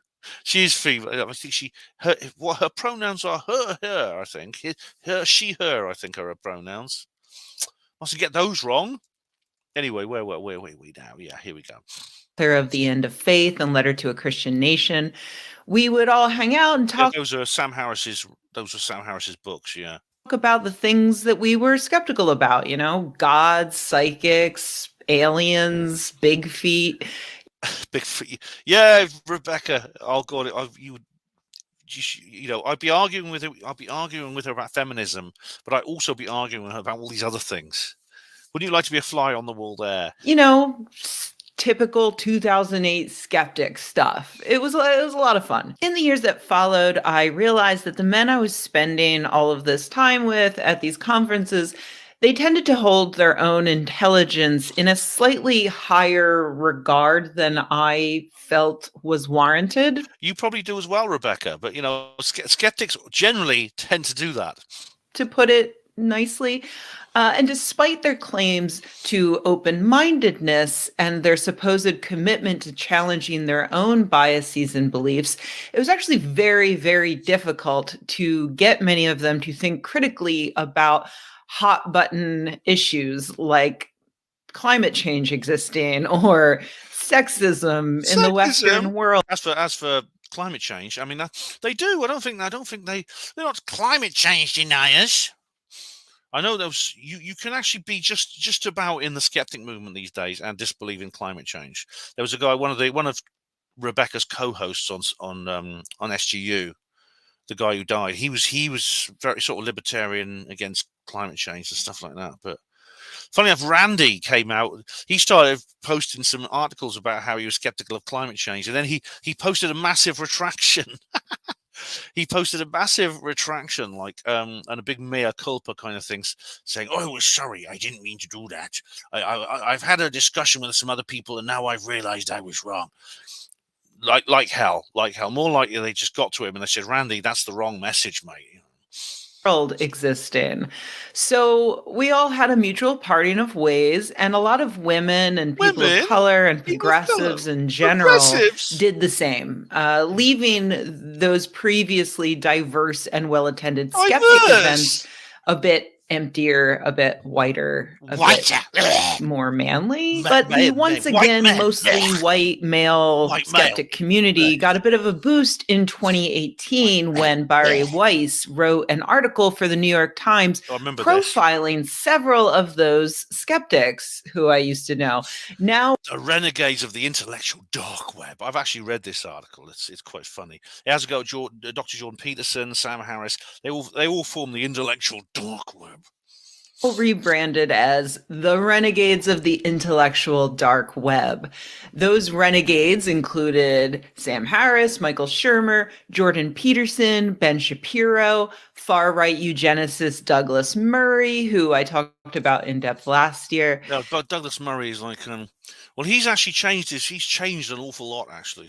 she is female. I think her pronouns are her. I think her, she, her. I think are her pronouns. Mustn't get those wrong. Anyway, where were we now? Yeah, here we go. Of The End of Faith and Letter to a Christian Nation. We would all hang out and talk. Yeah, those are Sam Harris's books, yeah. Talk about the things that we were skeptical about, gods, psychics, aliens, big feet. Big feet. Yeah, Rebecca. Oh God, I'd be arguing with her. I'd be arguing with her about feminism, but I'd also be arguing with her about all these other things. Wouldn't you like to be a fly on the wall there? Typical 2008 skeptic stuff. It was a lot of fun. In the years that followed, I realized that the men I was spending all of this time with at these conferences, they tended to hold their own intelligence in a slightly higher regard than I felt was warranted. You probably do as well, Rebecca, but skeptics generally tend to do that. To put it nicely. And despite their claims to open-mindedness and their supposed commitment to challenging their own biases and beliefs, it was actually very, very difficult to get many of them to think critically about hot-button issues like climate change existing or sexism in the Western world. As for climate change, I mean, they do. I don't think they're not climate change deniers. I know those you can actually be just about in the skeptic movement these days and disbelieve in climate change. There was a guy, one of Rebecca's co-hosts on SGU, the guy who died. He was very sort of libertarian against climate change and stuff like that. But funny enough, Randy came out. He started posting some articles about how he was skeptical of climate change, and then he posted a massive retraction. He posted a massive retraction, and a big mea culpa kind of things, saying, "Oh, I was sorry. I didn't mean to do that. I've had a discussion with some other people, and now I've realized I was wrong." Like hell. More likely they just got to him and they said, "Randy, that's the wrong message, mate." World exist in. So we all had a mutual parting of ways, and a lot of women and people of color and progressives in general did the same, leaving those previously diverse and well-attended skeptic events a bit emptier, a bit whiter, bit more manly. But the once again mostly white male skeptic community got a bit of a boost in 2018 when Barry Weiss wrote an article for the New York Times profiling several of those skeptics who I used to know. Now, the renegades of the intellectual dark web. I've actually read this article. It's quite funny. It has to go Dr. Jordan Peterson, Sam Harris. They all form the intellectual dark web. Rebranded as the renegades of the intellectual dark web. Those renegades included Sam Harris, Michael Shermer, Jordan Peterson, Ben Shapiro, far-right eugenicist Douglas Murray, who I talked about in depth last year. No, but Douglas Murray is he's actually changed he's changed an awful lot actually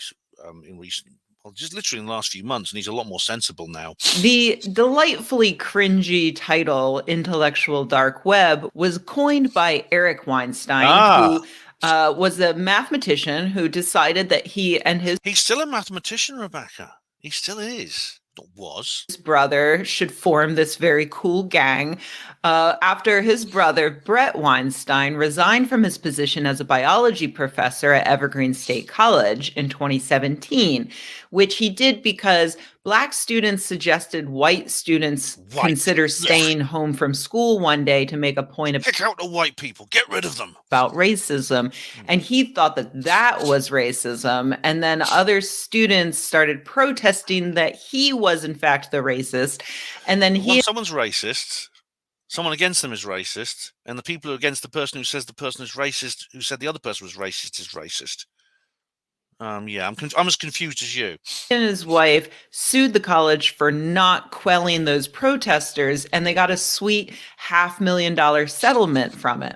in recent. Just literally in the last few months, and he's a lot more sensible now. The delightfully cringy title, Intellectual Dark Web, was coined by Eric Weinstein, who was a mathematician who decided that he and his... He's still a mathematician, Rebecca. He still is. His brother should form this very cool gang after his brother, Brett Weinstein, resigned from his position as a biology professor at Evergreen State College in 2017, which he did because Black students suggested white students consider staying home from school one day to make a point of kick out the white people, get rid of them, about racism. And he thought that that was racism. And then other students started protesting that he was in fact the racist. And then someone's racist, someone against them is racist, and the people who are against the person who says the person is racist, who said the other person was racist, is racist. Yeah, I'm as confused as you. And his wife sued the college for not quelling those protesters, and they got a sweet $500,000 settlement from it.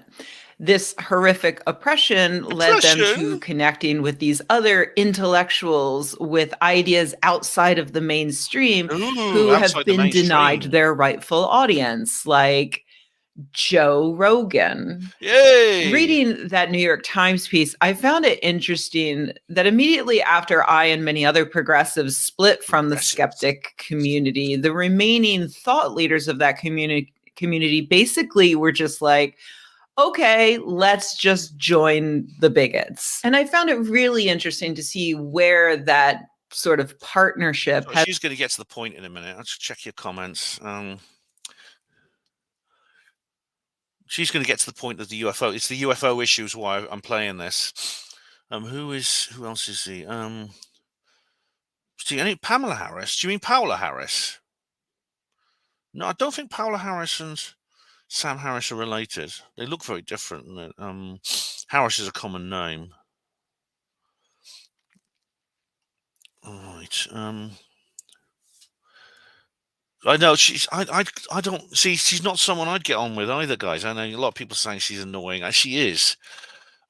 This horrific oppression led them to connecting with these other intellectuals with ideas outside of the mainstream who have been denied their rightful audience, like Joe Rogan. Yay! Reading that New York Times piece, I found it interesting that immediately after I and many other progressives split from the skeptic community, the remaining thought leaders of that community basically were just like, okay, let's just join the bigots. And I found it really interesting to see where that sort of partnership she's going to get to the point in a minute. Let's check your comments. She's going to get to the point of the UFO. It's the UFO issues why I'm playing this. Who else is he? Pamela Harris. Do you mean Paola Harris? No, I don't think Paola Harris and Sam Harris are related. They look very different. Harris is a common name. All right. I know I don't see. She's not someone I'd get on with either, guys. I know a lot of people saying she's annoying. She is.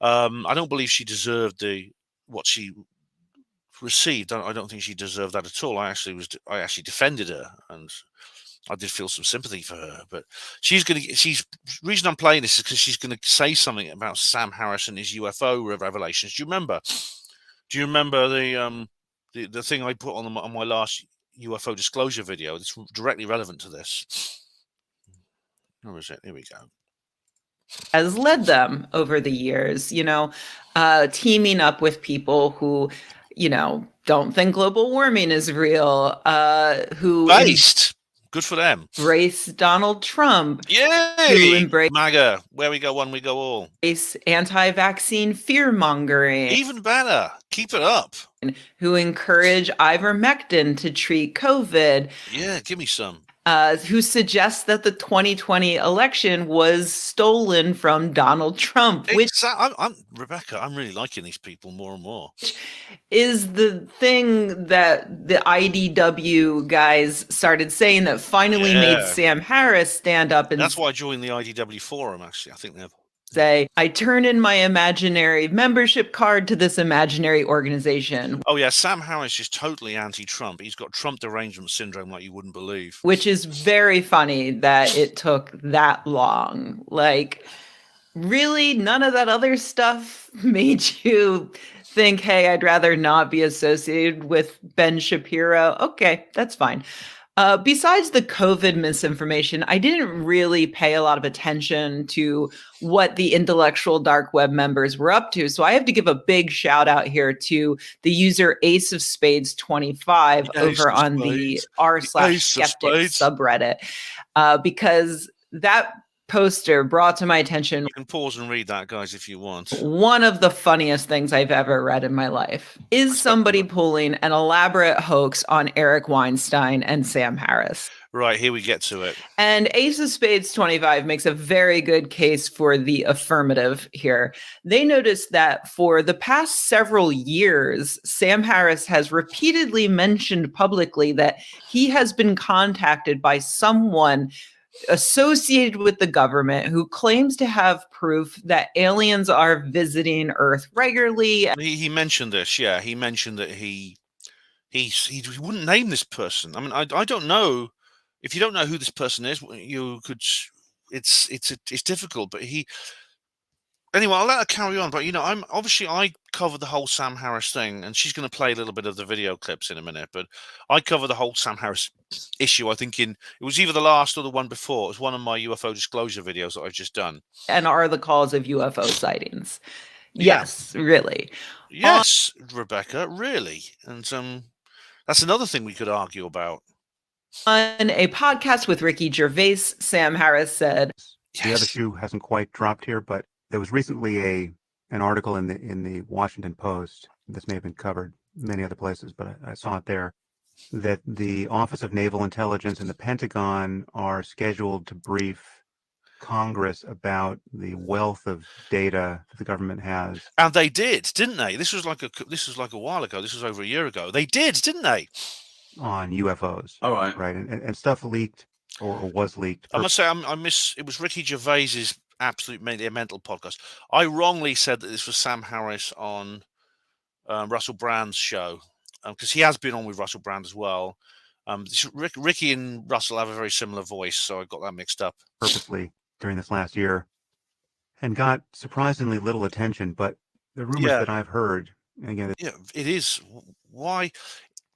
I don't believe she deserved what she received. I don't think she deserved that at all. I actually defended her, and I did feel some sympathy for her. But the reason I'm playing this is because she's gonna say something about Sam Harris and his UFO revelations. Do you remember the thing I put on my last UFO disclosure video? It's directly relevant to this. Where is it? Here we go. Has led them over the years, teaming up with people who, don't think global warming is real, who good for them. Embrace Donald Trump. Yay! Who embrace MAGA. Where we go one, we go all. Anti-vaccine fear-mongering. Even better. Keep it up. Who encourage ivermectin to treat COVID. Yeah, give me some. Who suggests that the 2020 election was stolen from Donald Trump. Rebecca, I'm really liking these people more and more. Is the thing that the IDW guys started saying that finally made Sam Harris stand up. And that's why I joined the IDW forum, actually. I think they're... say, I turn in my imaginary membership card to this imaginary organization. Oh yeah, Sam Harris is totally anti-Trump. He's got Trump derangement syndrome like you wouldn't believe. Which is very funny that it took that long. Like, really? None of that other stuff made you think, hey, I'd rather not be associated with Ben Shapiro? Okay, that's fine. Besides the COVID misinformation, I didn't really pay a lot of attention to what the intellectual dark web members were up to. So I have to give a big shout out here to the user Ace of Spades 25 over on the r/skeptic subreddit, because that poster brought to my attention. You can pause and read that, guys, if you want. One of the funniest things I've ever read in my life is somebody pulling an elaborate hoax on Eric Weinstein and Sam Harris. Right, here we get to it. And Ace of Spades 25 makes a very good case for the affirmative here. They noticed that for the past several years, Sam Harris has repeatedly mentioned publicly that he has been contacted by someone associated with the government who claims to have proof that aliens are visiting Earth regularly. He mentioned this, yeah. He mentioned that he wouldn't name this person. I mean, I don't know. If you don't know who this person is, you could. It's difficult, but anyway, I'll let her carry on. But I covered the whole Sam Harris thing, and she's going to play a little bit of the video clips in a minute. But I covered the whole Sam Harris issue. I think it was either the last or the one before. It was one of my UFO disclosure videos that I've just done. And are the cause of UFO sightings? Yes, really. Yes, Rebecca, really. And That's another thing we could argue about. On a podcast with Ricky Gervais, Sam Harris said, The other shoe hasn't quite dropped here, but there was recently an article in the Washington Post. This may have been covered many other places, but I saw it there, that the Office of Naval Intelligence and the Pentagon are scheduled to brief Congress about the wealth of data that the government has. And they did, didn't they? This was like a while ago. This was over a year ago. They did, didn't they? On UFOs. All right. Right. And stuff leaked or was leaked. I must say, it was Ricky Gervais's absolute mental podcast. I wrongly said that this was Sam Harris on Russell Brand's show, because he has been on with Russell Brand as well. Ricky and Russell have a very similar voice, so I got that mixed up. Purposely during this last year, and got surprisingly little attention. But the rumors that I've heard, again, it is why.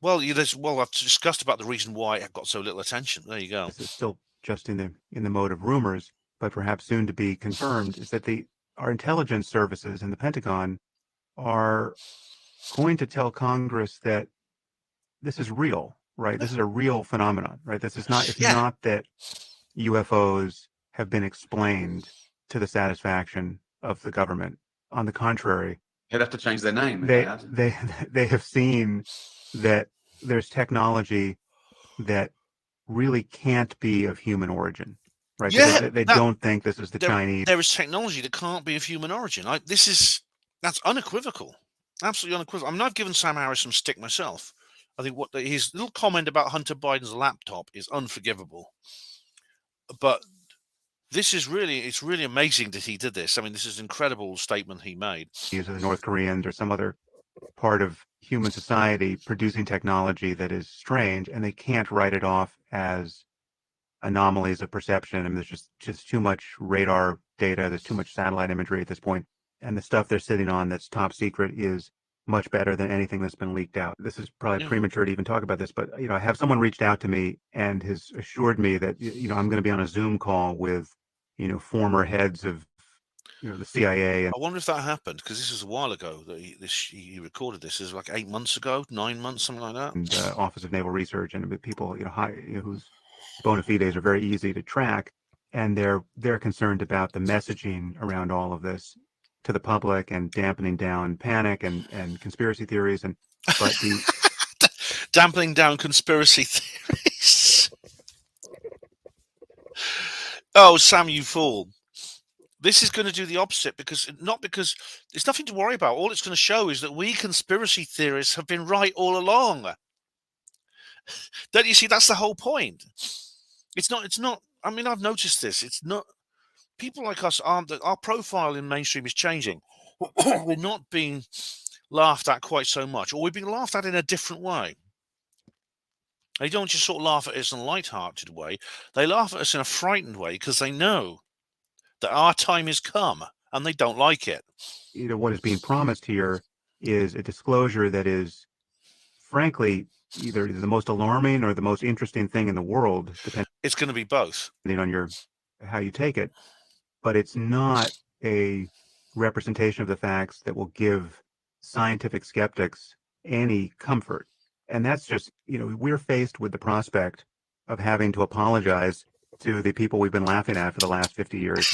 Well, I've discussed about the reason why it got so little attention. There you go. This is still just in the mode of rumors, but perhaps soon to be confirmed. Is that our intelligence services and the Pentagon are going to tell Congress that this is real, right? This is a real phenomenon, right? This is not. It's not that UFOs have been explained to the satisfaction of the government. On the contrary, they'd have to change their name. They have seen that there's technology that really can't be of human origin, right? Yeah, they don't think this is the Chinese. There is technology that can't be of human origin. That's unequivocal, absolutely unequivocal. I mean, I've given Sam Harris some stick myself. I think his little comment about Hunter Biden's laptop is unforgivable. But it's really amazing that he did this. I mean, this is an incredible statement he made. Either the North Koreans or some other part of human society producing technology that is strange, and they can't write it off as anomalies of perception. I mean, there's just too much radar data. There's too much satellite imagery at this point, and the stuff they're sitting on that's top secret is much better than anything that's been leaked out. This is probably premature to even talk about this, but I have someone reached out to me and has assured me that I'm going to be on a Zoom call with former heads of the CIA. And I wonder if that happened, because this was a while ago that he recorded this. It was like 8 months ago, 9 months, something like that. And Office of Naval Research and people whose bona fides are very easy to track, and they're concerned about the messaging around all of this to the public and dampening down panic and conspiracy theories dampening down conspiracy theories. Oh, Sam, you fool. This is going to do the opposite, because it's nothing to worry about. All it's going to show is that we conspiracy theorists have been right all along. Don't you see? That's the whole point. It's not. I mean, I've noticed this. It's not. People like us aren't. Our profile in mainstream is changing. We're not being laughed at quite so much, or we're being laughed at in a different way. They don't just sort of laugh at us in a light-hearted way. They laugh at us in a frightened way, because they know that our time has come and they don't like it. What is being promised here is a disclosure that is, frankly, either the most alarming or the most interesting thing in the world. It's going to be both, depending on how you take it. But it's not a representation of the facts that will give scientific skeptics any comfort. And that's just, we're faced with the prospect of having to apologize to the people we've been laughing at for the last 50 years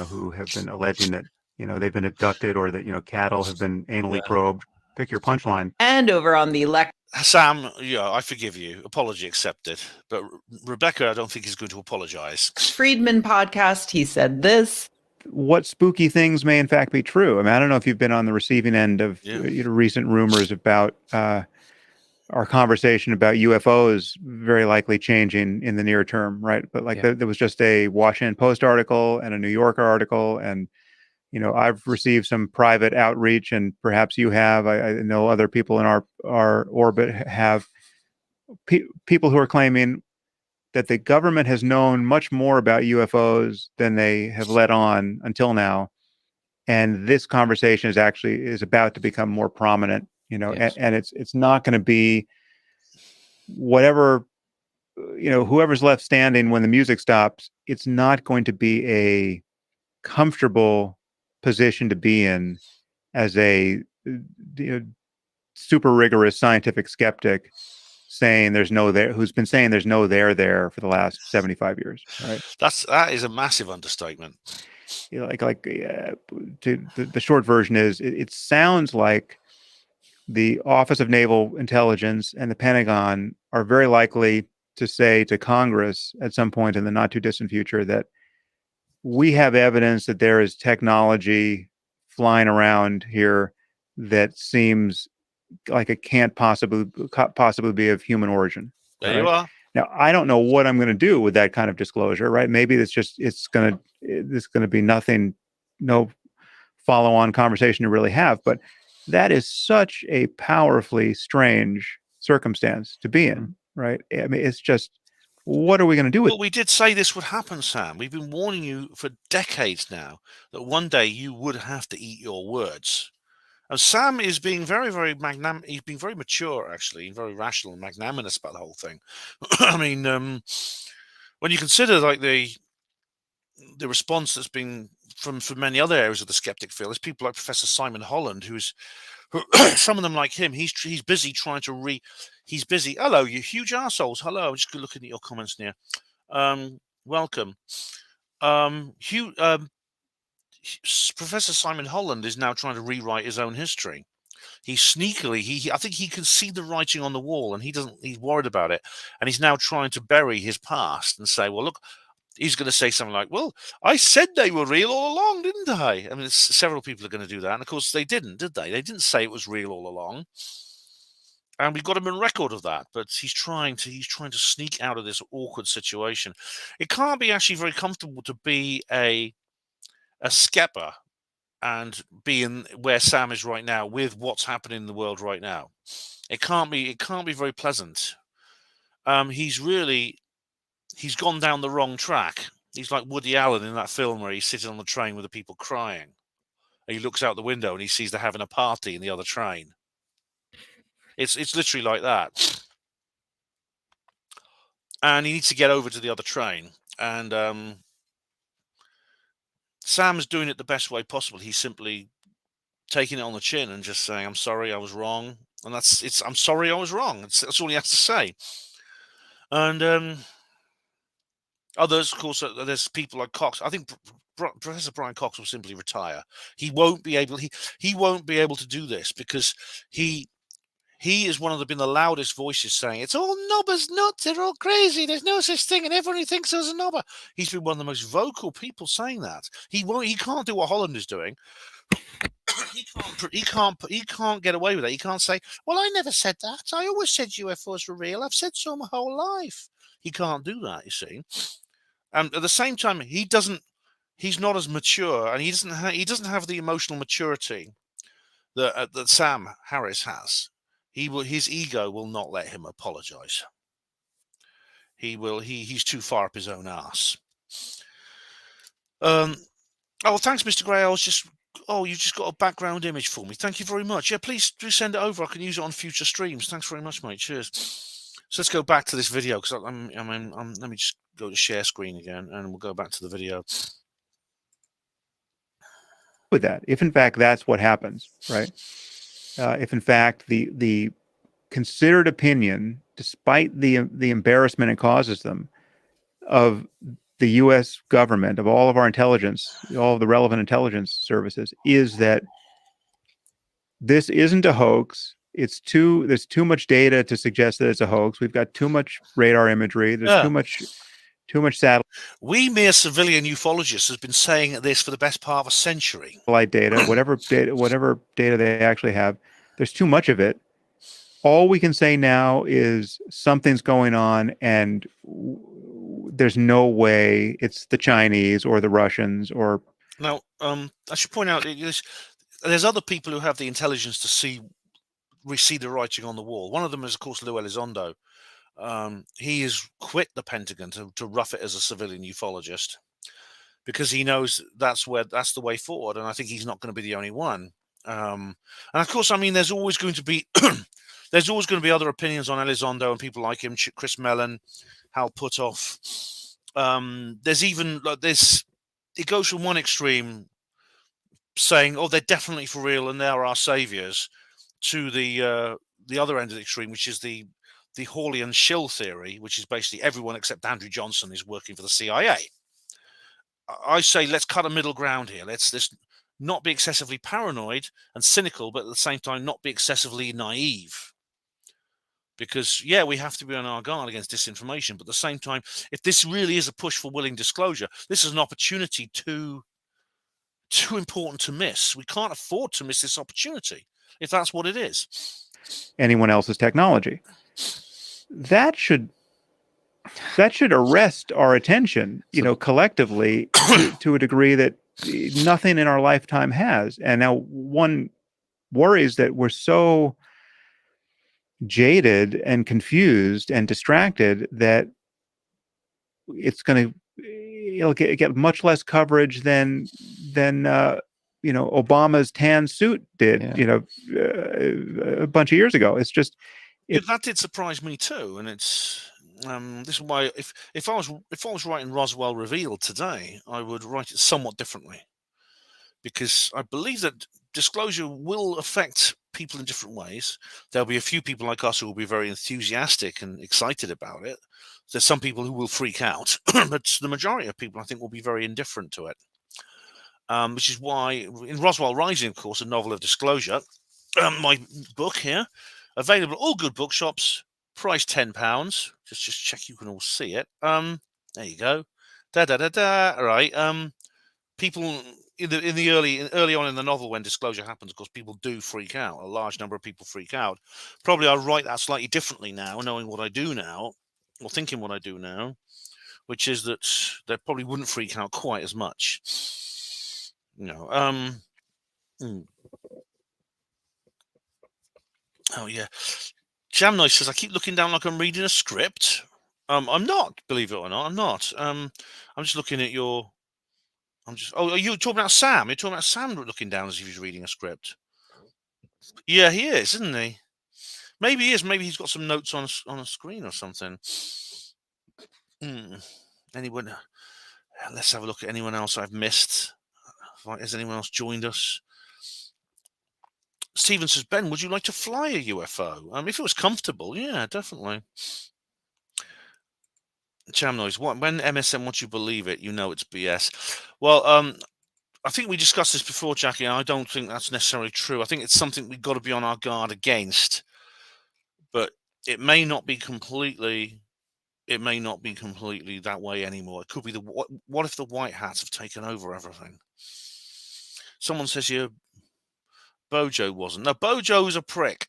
who have been alleging that, they've been abducted, or that, cattle have been anally probed. Pick your punchline. And over on the Sam, I forgive you. Apology accepted. But Rebecca, I don't think is going to apologize. Friedman podcast, he said this. What spooky things may in fact be true? I mean, I don't know if you've been on the receiving end of recent rumors about our conversation about UFOs very likely changing in the near term, right? But there was just a Washington Post article and a New Yorker article, and I've received some private outreach, and perhaps you have. I know other people in our orbit have people who are claiming that the government has known much more about UFOs than they have let on until now, and this conversation is about to become more prominent. And it's not going to be whatever, whoever's left standing when the music stops. It's not going to be a comfortable position to be in as a super rigorous scientific skeptic saying there's no there, who's been saying there's no there for the last 75 years, right? That is a massive understatement. You know, the short version is it sounds like the Office of Naval Intelligence and the Pentagon are very likely to say to Congress at some point in the not too distant future that we have evidence that there is technology flying around here that seems like it can't possibly be of human origin. There you are. Now, I don't know what I'm going to do with that kind of disclosure, right? Maybe it's going to be nothing, no follow-on conversation to really have, but that is such a powerfully strange circumstance to be in, right? I mean, it's just, what are we going to do with it? Well, we did say this would happen, Sam. We've been warning you for decades now that one day you would have to eat your words. And Sam is being very, very he's being very mature, actually, and very rational and magnanimous about the whole thing. I mean, when you consider like the response that's been from many other areas of the skeptic field, there's people like Professor Simon Holland, who some of them like him, he's busy trying to he's busy. Hello, you huge assholes. Hello, I'm just looking at your comments here. Welcome. Professor Simon Holland is now trying to rewrite his own history. He's sneakily, I think he can see the writing on the wall, and he's worried about it, and he's now trying to bury his past and say, well, look, he's going to say something like, well, I said they were real all along, didn't I? I mean, several people are going to do that, and of course they didn't, did they? They didn't say it was real all along, and we've got him in record of that. But he's trying to sneak out of this awkward situation. It can't be actually very comfortable to be a skepper and being where Sam is right now with what's happening in the world right now. It can't be very pleasant. He's gone down the wrong track. He's like Woody Allen in that film where he's sitting on the train with the people crying. And he looks out the window and he sees they're having a party in the other train. It's literally like that. And he needs to get over to the other train. And Sam's doing it the best way possible. He's simply taking it on the chin and just saying, I'm sorry, I was wrong. And I'm sorry, I was wrong. That's all he has to say. And others, of course, there's people like Cox. I think Professor Brian Cox will simply retire. He won't be able to do this because he has been the loudest voices saying it's all knobbers nuts, they're all crazy, there's no such thing, and everyone who thinks there's a knobber. He's been one of the most vocal people saying that. He can't do what Holland is doing. He can't get away with that. He can't say, well, I never said that. I always said UFOs were real. I've said so my whole life. He can't do that, you see. And at the same time, he's not as mature, and he doesn't have the emotional maturity that Sam Harris has. His ego will not let him apologize. He's too far up his own ass. Oh, thanks, Mr. Gray. You just got a background image for me. Thank you very much. Yeah, please do send it over. I can use it on future streams. Thanks very much, mate. Cheers. So let's go back to this video because let me just go to share screen again, and we'll go back to the video. With that, if in fact that's what happens, right? If in fact the considered opinion, despite the embarrassment it causes them, of the U.S. government, of all of our intelligence, all of the relevant intelligence services, is that this isn't a hoax. There's too much data to suggest that it's a hoax. We've got too much radar imagery. There's too much satellite. We mere civilian ufologists have been saying this for the best part of a century. Data, whatever data they actually have, there's too much of it. All we can say now is something's going on, and there's no way it's the Chinese or the Russians or. Now, I should point out there's other people who have the intelligence to see the writing on the wall. One of them is, of course, Lou Elizondo. He has quit the Pentagon to rough it as a civilian ufologist because he knows that's the way forward, and I think he's not going to be the only one. And of course, I mean, there's always going to be other opinions on Elizondo and people like him, Chris Mellon, Hal Puthoff. There's even like this. It goes from one extreme, saying, "Oh, they're definitely for real and they're our saviors," to the other end of the extreme, which is the the Hawley and Schill theory, which is basically everyone except Andrew Johnson is working for the CIA. I say let's cut a middle ground here. Let's not be excessively paranoid and cynical, but at the same time not be excessively naive. Because, yeah, we have to be on our guard against disinformation, but at the same time, if this really is a push for willing disclosure, this is an opportunity too important to miss. We can't afford to miss this opportunity, if that's what it is. Anyone else's technology. That should arrest our attention, collectively to a degree that nothing in our lifetime has. And now one worries that we're so jaded and confused and distracted that it'll get much less coverage than Obama's tan suit did, a bunch of years ago. It's just that did surprise me too, and it's this is why if I was writing Roswell Revealed today, I would write it somewhat differently, because I believe that disclosure will affect people in different ways. There'll be a few people like us who will be very enthusiastic and excited about it. There's some people who will freak out, but the majority of people, I think, will be very indifferent to it. Which is why in Roswell Rising, of course, a novel of disclosure, my book here, available at all good bookshops, price £10. Just check you can all see it. There you go. All right. People early on in the novel, when disclosure happens, of course, people do freak out. A large number of people freak out. Probably I'll write that slightly differently now, knowing what I do now, or thinking what I do now, which is that they probably wouldn't freak out quite as much. Oh yeah. Jamnoy says I keep looking down like I'm reading a script. I'm not, believe it or not. I'm not. I'm just looking at your. Oh, are you talking about Sam? You're talking about Sam looking down as if he's reading a script. Yeah, he is, isn't he? Maybe he is. Maybe he's got some notes on a screen or something. Anyone? Let's have a look at anyone else I've missed. Has anyone else joined us? Stephen says, Ben, would you like to fly a UFO? If it was comfortable, yeah, definitely. Cham Noise, when MSM wants you believe it, you know it's BS. Well, I think we discussed this before, Jackie, and I don't think that's necessarily true. I think it's something we've got to be on our guard against. But it may not be completely that way anymore. It could be what if the white hats have taken over everything? Someone says here, Bojo wasn't. No, Bojo's a prick.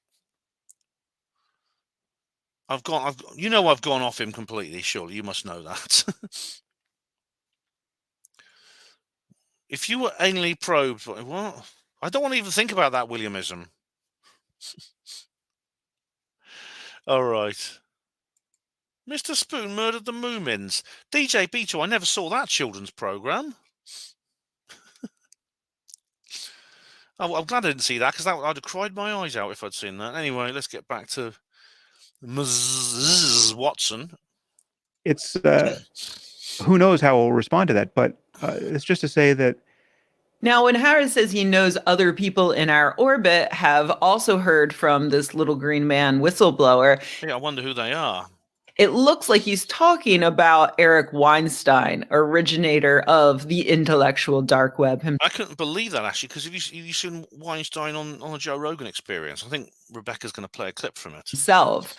I've gone off him completely. Surely you must know that. If you were anally probed, what? I don't want to even think about that Williamism. All right. Mr. Spoon murdered the Moomins. DJ Beetle, I never saw that children's program. Oh, well, I'm glad I didn't see that, because I'd have cried my eyes out if I'd seen that. Anyway, let's get back to Ms. Watson. It's who knows how we'll respond to that, but it's just to say that. Now, when Harris says he knows other people in our orbit have also heard from this little green man whistleblower. Yeah, I wonder who they are. It looks like he's talking about Eric Weinstein, originator of the intellectual dark web. I couldn't believe that, actually, because have you seen Weinstein on the Joe Rogan Experience? I think Rebecca's going to play a clip from it. Himself.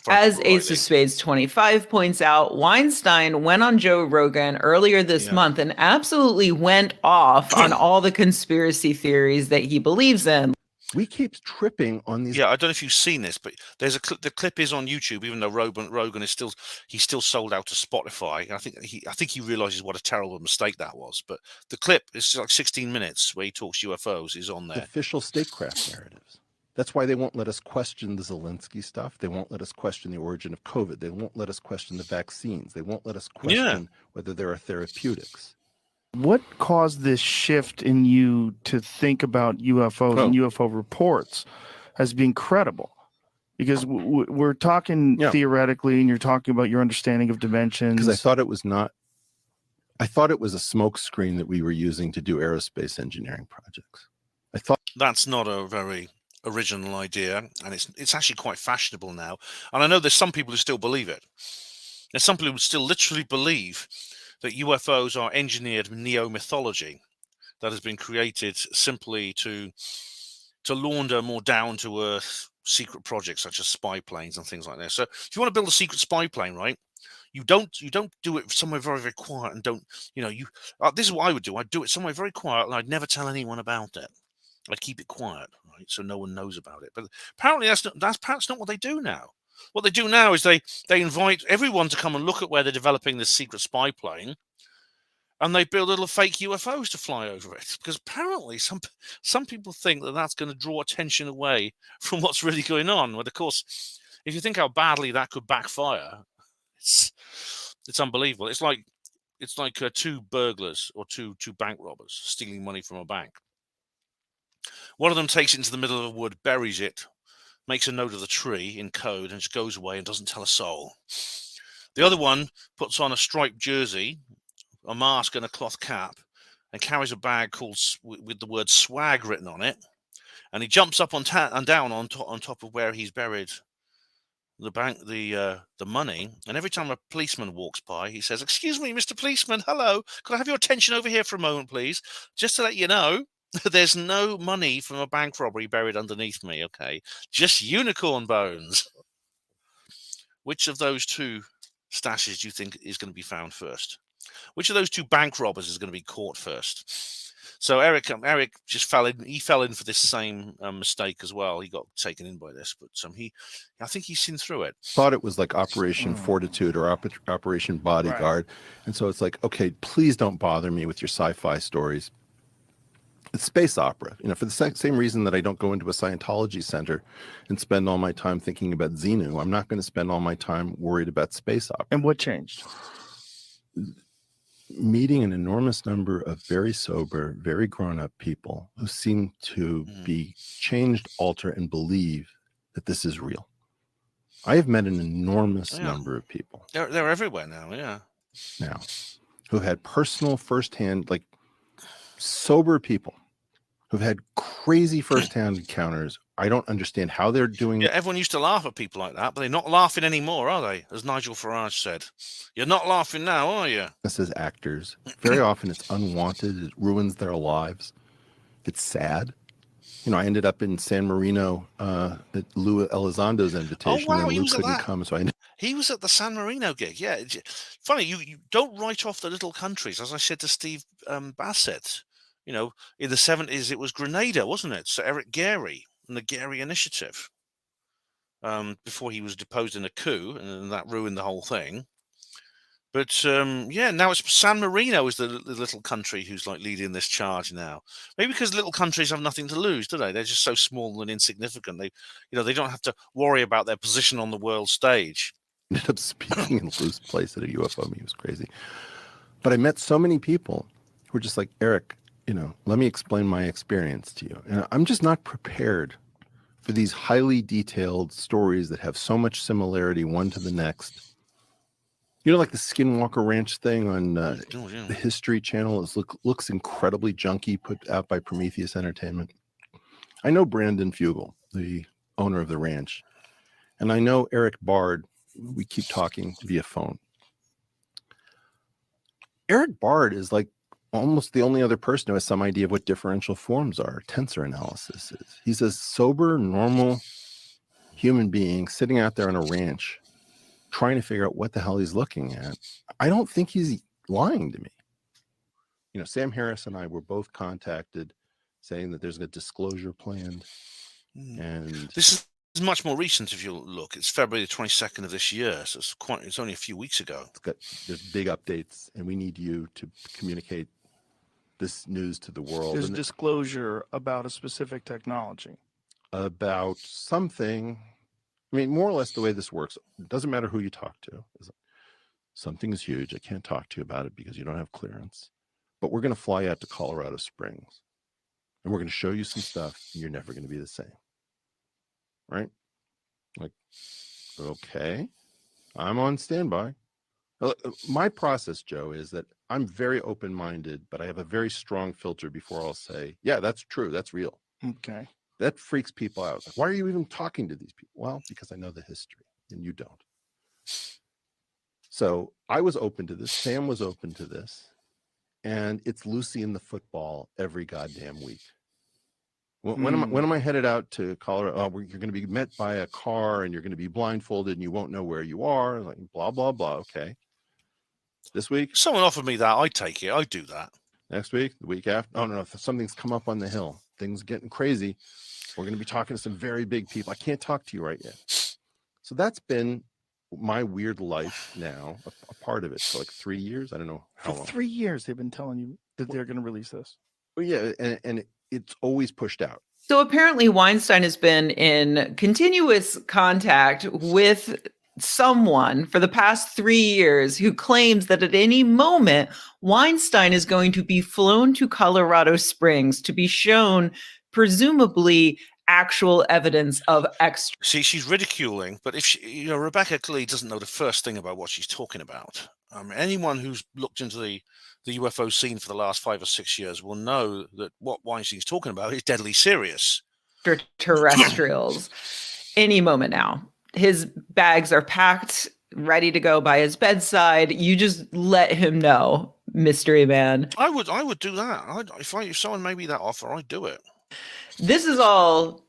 As Ace of Spades 25 points out, Weinstein went on Joe Rogan earlier this month and absolutely went off on all the conspiracy theories that he believes in. We keep tripping on these. Yeah, I don't know if you've seen this, but there's a clip. The clip is on YouTube, even though Rogan is still sold out to Spotify. And I think he realizes what a terrible mistake that was. But the clip is like 16 minutes where he talks UFOs is on there. Official statecraft narratives. That's why they won't let us question the Zelensky stuff. They won't let us question the origin of COVID. They won't let us question the vaccines. They won't let us question whether there are therapeutics. What caused this shift in you to think about UFOs and UFO reports as being credible? Because we're talking theoretically, and you're talking about your understanding of dimensions. Because I thought it was a smokescreen that we were using to do aerospace engineering projects. I thought that's not a very original idea, and it's actually quite fashionable now. And I know there's some people who still believe it. There's some people who still literally believe that UFOs are engineered neo-mythology that has been created simply to launder more down-to-earth secret projects such as spy planes and things like that. So if you want to build a secret spy plane, right, you don't do it somewhere very, very quiet and don't, this is what I would do. I'd do it somewhere very quiet and I'd never tell anyone about it. I'd keep it quiet, right, so no one knows about it. But apparently that's perhaps not what they do now. What they do now is they invite everyone to come and look at where they're developing this secret spy plane, and they build little fake UFOs to fly over it, because apparently some people think that that's going to draw attention away from what's really going on. But of course, if you think how badly that could backfire, it's unbelievable. It's like two burglars or two bank robbers stealing money from a bank. One of them takes it into the middle of a wood, buries it, makes a note of the tree in code, and just goes away and doesn't tell a soul. The other one puts on a striped jersey, a mask and a cloth cap, and carries a bag with the word swag written on it, and he jumps up and down on top of where he's buried the money, and every time a policeman walks by, he says, "Excuse me, Mr. Policeman, hello, could I have your attention over here for a moment, please? Just to let you know, there's no money from a bank robbery buried underneath me, okay? Just unicorn bones." Which of those two stashes do you think is going to be found first? Which of those two bank robbers is going to be caught first? So Eric just fell in for this same mistake as well. He got taken in by this, but I think he's seen through it. Thought it was like Operation Fortitude or Operation Bodyguard, right. And so it's like, okay, please don't bother me with your sci-fi stories. It's space opera, for the same reason that I don't go into a Scientology center and spend all my time thinking about Xenu. I'm not going to spend all my time worried about space opera. And what changed? Meeting an enormous number of very sober, very grown-up people who seem to be changed, alter, and believe that this is real. I have met an enormous number of people. They're everywhere now, yeah. Now, who had personal, firsthand, like sober people who've had crazy firsthand encounters. I don't understand how they're doing it. Everyone used to laugh at people like that, but they're not laughing anymore, are they? As Nigel Farage said, "You're not laughing now, are you?" This is actors. Very often it's unwanted. It ruins their lives. It's sad. I ended up in San Marino at Lou Elizondo's invitation. Oh, wow, Lou couldn't come, so he was at the San Marino gig. Yeah, funny. You don't write off the little countries, as I said to Steve Bassett. In the 70s, it was Grenada, wasn't it? So Eric Gary and the Gary Initiative, before he was deposed in a coup, and that ruined the whole thing. But now it's San Marino is the little country who's like leading this charge now. Maybe because little countries have nothing to lose, do they? They're just so small and insignificant. They don't have to worry about their position on the world stage. Ended up speaking in Lou's place at a UFO meeting. It was crazy. But I met so many people who were just like, Eric, let me explain my experience to you. And I'm just not prepared for these highly detailed stories that have so much similarity one to the next. Like the Skinwalker Ranch thing on the History Channel looks incredibly junky, put out by Prometheus Entertainment. I know Brandon Fugel, the owner of the ranch, and I know Eric Bard. We keep talking via phone. Eric Bard is like almost the only other person who has some idea of what differential forms are, tensor analysis is. He's a sober, normal human being sitting out there on a ranch trying to figure out what the hell he's looking at. I don't think he's lying to me. Sam Harris and I were both contacted saying that there's a disclosure planned. And this is much more recent if you look. It's February the 22nd of this year, so it's only a few weeks ago. There's big updates, and we need you to communicate this news to the world. There's disclosure about a specific technology. About something. I mean, more or less the way this works, it doesn't matter who you talk to. Something is huge. I can't talk to you about it because you don't have clearance. But we're going to fly out to Colorado Springs, and we're going to show you some stuff, and you're never going to be the same. Right? Like, okay, I'm on standby. My process, Joe, is that I'm very open-minded, but I have a very strong filter before I'll say, yeah, that's true. That's real. Okay. That freaks people out. Like, why are you even talking to these people? Well, because I know the history and you don't. So I was open to this. Sam was open to this. And it's Lucy in the football every goddamn week. When am I headed out to Colorado? Oh, you're going to be met by a car and you're going to be blindfolded and you won't know where you are. Like blah, blah, blah. Okay. This week? Someone offered me that. I'd take it. I'd do that. Next week? The week after? Oh, no. If something's come up on the hill, things getting crazy. We're going to be talking to some very big people. I can't talk to you right yet. So that's been my weird life now, a part of it for like 3 years. I don't know how long. For 3 years, they've been telling you that they're going to release this. Well, yeah. And it's always pushed out. So apparently Weinstein has been in continuous contact with someone for the past 3 years who claims that at any moment Weinstein is going to be flown to Colorado Springs to be shown presumably actual evidence of extra. See, she's ridiculing, but if she, Rebecca clearly doesn't know the first thing about what she's talking about. Anyone who's looked into the UFO scene for the last 5 or 6 years will know that what Weinstein's talking about is deadly serious. Extraterrestrials any moment now. His bags are packed, ready to go by his bedside. You just let him know, mystery man. I would do that. If someone made me that offer, I'd do it. This is all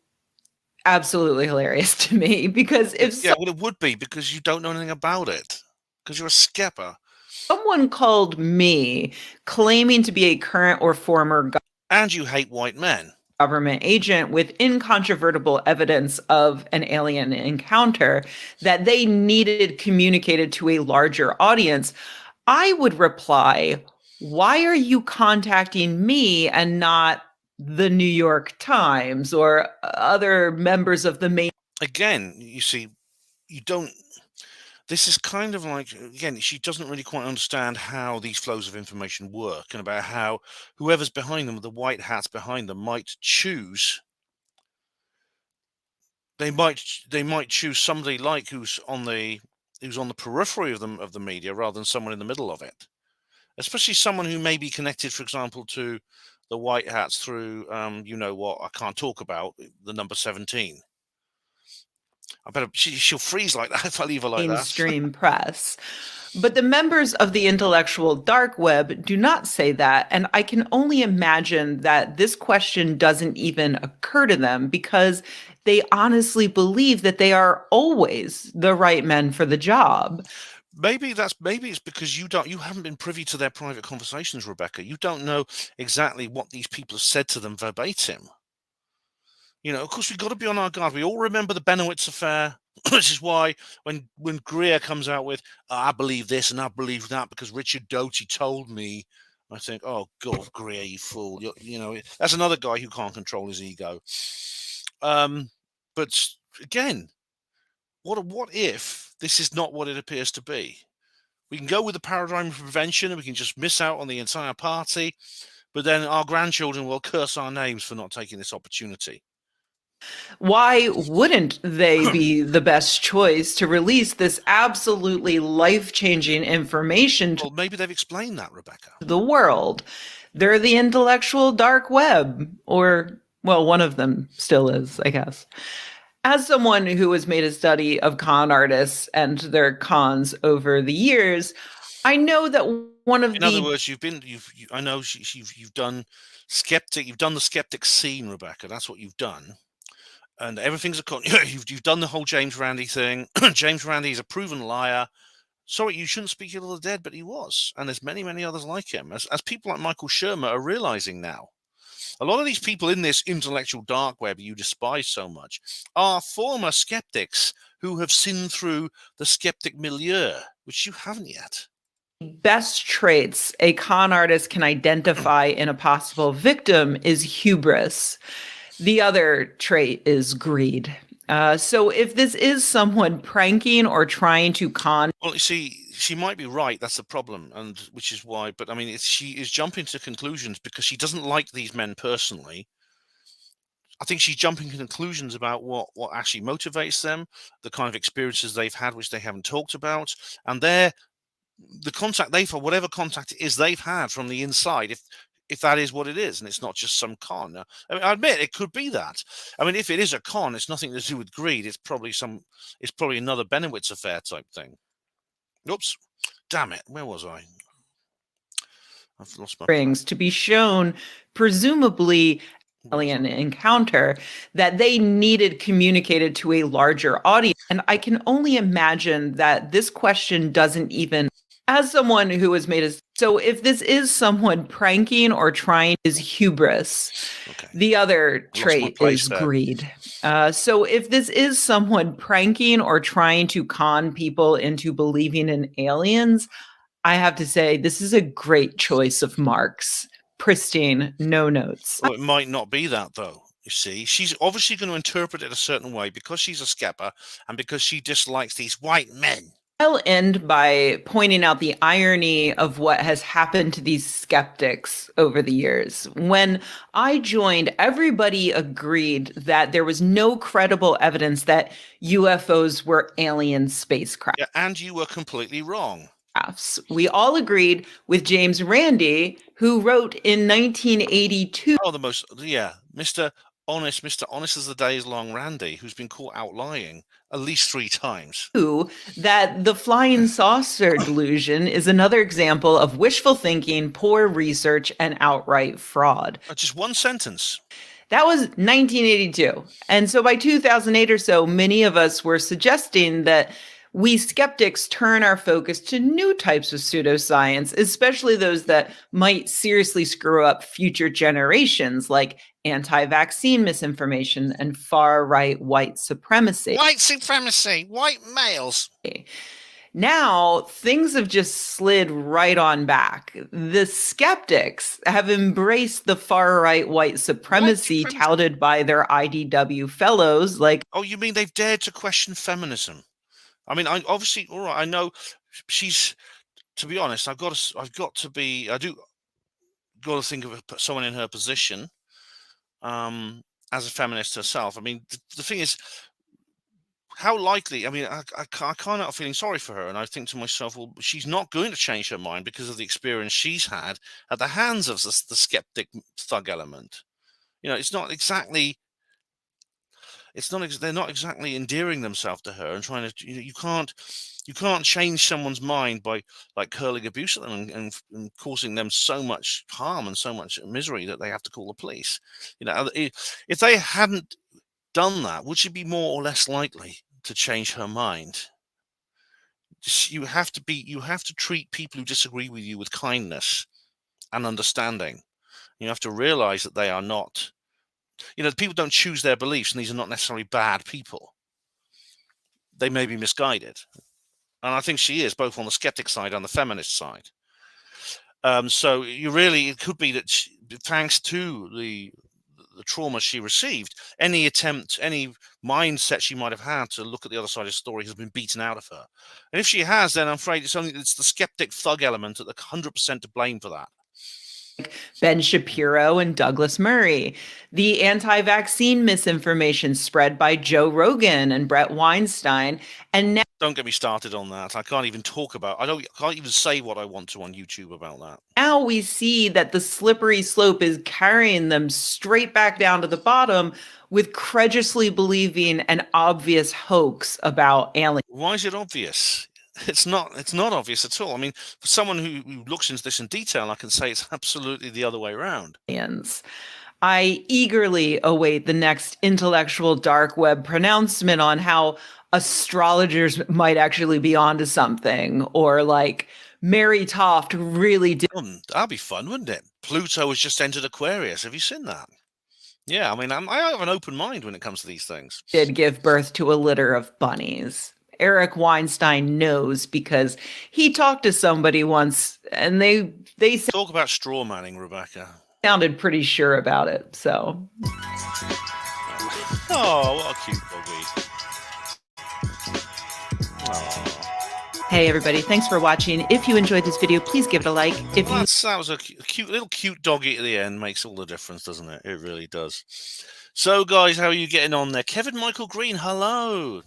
absolutely hilarious to me because well, it would be because you don't know anything about it because you're a skepper. Someone called me claiming to be a current or former and you hate white men. Government agent with incontrovertible evidence of an alien encounter that they needed communicated to a larger audience, I would reply, why are you contacting me and not the New York Times or other members of the main? Again, you see, you don't. This is kind of like, again, she doesn't really quite understand how these flows of information work and about how whoever's behind them, the white hats behind them, might choose. They might choose somebody like who's on the periphery of the media rather than someone in the middle of it. Especially someone who may be connected, for example, to the white hats through, what I can't talk about, the number 17. I better. She'll freeze like that if I leave her like that. Mainstream press. But the members of the intellectual dark web do not say that. And I can only imagine that this question doesn't even occur to them because they honestly believe that they are always the right men for the job. Maybe it's because you haven't been privy to their private conversations, Rebecca. You don't know exactly what these people have said to them verbatim. Of course, we've got to be on our guard. We all remember the Benowitz affair, which is why when Greer comes out with, I believe this and I believe that because Richard Doty told me, I think, oh, God, Greer, you fool. That's another guy who can't control his ego. But again, what if this is not what it appears to be? We can go with the paradigm of prevention and we can just miss out on the entire party, but then our grandchildren will curse our names for not taking this opportunity. Why wouldn't they be the best choice to release this absolutely life-changing information Well, maybe they've explained that, Rebecca. To the world? They're the intellectual dark web, or, well, one of them still is, I guess. As someone who has made a study of con artists and their cons over the years, I know that one of In other words, you've done skeptic. You've done the skeptic scene, Rebecca. That's what you've done. And everything's a con. You've done the whole James Randi thing. James Randi is a proven liar. Sorry, you shouldn't speak ill of the dead, but he was. And there's many, many others like him. As people like Michael Shermer are realizing now. A lot of these people in this intellectual dark web you despise so much are former skeptics who have sinned through the skeptic milieu, which you haven't yet. Best traits a con artist can identify in a possible victim is hubris. The other trait is greed. So if this is someone pranking or trying to con... Well, you see, she might be right. That's the problem. And which is why, but I mean, she is jumping to conclusions because she doesn't like these men personally. I think she's jumping to conclusions about what actually motivates them, the kind of experiences they've had, which they haven't talked about. And the contact whatever contact it is they've had from the inside, if that is what it is, and it's not just some con. Now, I mean, I admit it could be that. I mean, if it is a con, it's nothing to do with greed. It's probably another Benowitz affair type thing. Oops, damn it, where was I? I've lost my rings to be shown, presumably alien encounter, that they needed communicated to a larger audience. And I can only imagine that this question doesn't even, as someone who has made a, so if this is someone pranking or trying, is hubris. Okay. The other trait is greed. So if this is someone pranking or trying to con people into believing in aliens, I have to say, this is a great choice of marks. Pristine, no notes. Well, it might not be that, though. You see, she's obviously going to interpret it a certain way because she's a skepper and because she dislikes these white men. I'll end by pointing out the irony of what has happened to these skeptics over the years. When I joined, everybody agreed that there was no credible evidence that UFOs were alien spacecraft. Yeah, and you were completely wrong. We all agreed with James Randi, who wrote in 1982. Oh, Mr. Honest as the day is long, Randy, who's been caught out lying at least 3 times. That the flying saucer delusion is another example of wishful thinking, poor research, and outright fraud. Just one sentence. That was 1982. And so by 2008 or so, many of us were suggesting that we skeptics turn our focus to new types of pseudoscience, especially those that might seriously screw up future generations, like anti-vaccine misinformation and far-right white supremacy. White supremacy, white males. Now, things have just slid right on back. The skeptics have embraced the far-right white supremacy touted by their IDW fellows like... Oh, you mean they've dared to question feminism? I mean, I know she's, to be honest, I do got to think of someone in her position as a feminist herself. I mean, the thing is, how likely, I mean, I can't help feeling sorry for her. And I think to myself, well, she's not going to change her mind because of the experience she's had at the hands of the skeptic thug element. You know, they're not exactly endearing themselves to her and trying to, you can't change someone's mind by like hurling abuse at them and causing them so much harm and so much misery that they have to call the police. You know, if they hadn't done that, would she be more or less likely to change her mind? You have to treat people who disagree with you with kindness and understanding. You have to realize that they are not, people don't choose their beliefs, and these are not necessarily bad people. They may be misguided. And I think she is, both on the skeptic side and the feminist side. So it could be that thanks to the trauma she received, any mindset she might have had to look at the other side of the story has been beaten out of her. And if she has, then I'm afraid it's the skeptic thug element at the 100% to blame for that. Ben Shapiro and Douglas Murray, the anti-vaccine misinformation spread by Joe Rogan and Brett Weinstein, and now... Don't get me started on that. I can't even talk about... I can't even say what I want to on YouTube about that. Now we see that the slippery slope is carrying them straight back down to the bottom with credulously believing an obvious hoax about aliens. Why is it obvious? It's not obvious at all. I mean, for someone who looks into this in detail, I can say it's absolutely the other way around. I eagerly await the next intellectual dark web pronouncement on how astrologers might actually be onto something, or like Mary Toft really did. That'd be fun, wouldn't it? Pluto has just entered Aquarius. Have you seen that? Yeah, I mean, I have an open mind when it comes to these things. Did give birth to a litter of bunnies. Eric Weinstein knows because he talked to somebody once, and they talk about straw manning, Rebecca. Sounded pretty sure about it. So, oh, what a cute doggy! Hey everybody, thanks for watching. If you enjoyed this video, please give it a like. That was a cute doggy at the end. Makes all the difference, doesn't it? It really does. So, guys, how are you getting on there? Kevin Michael Green, hello.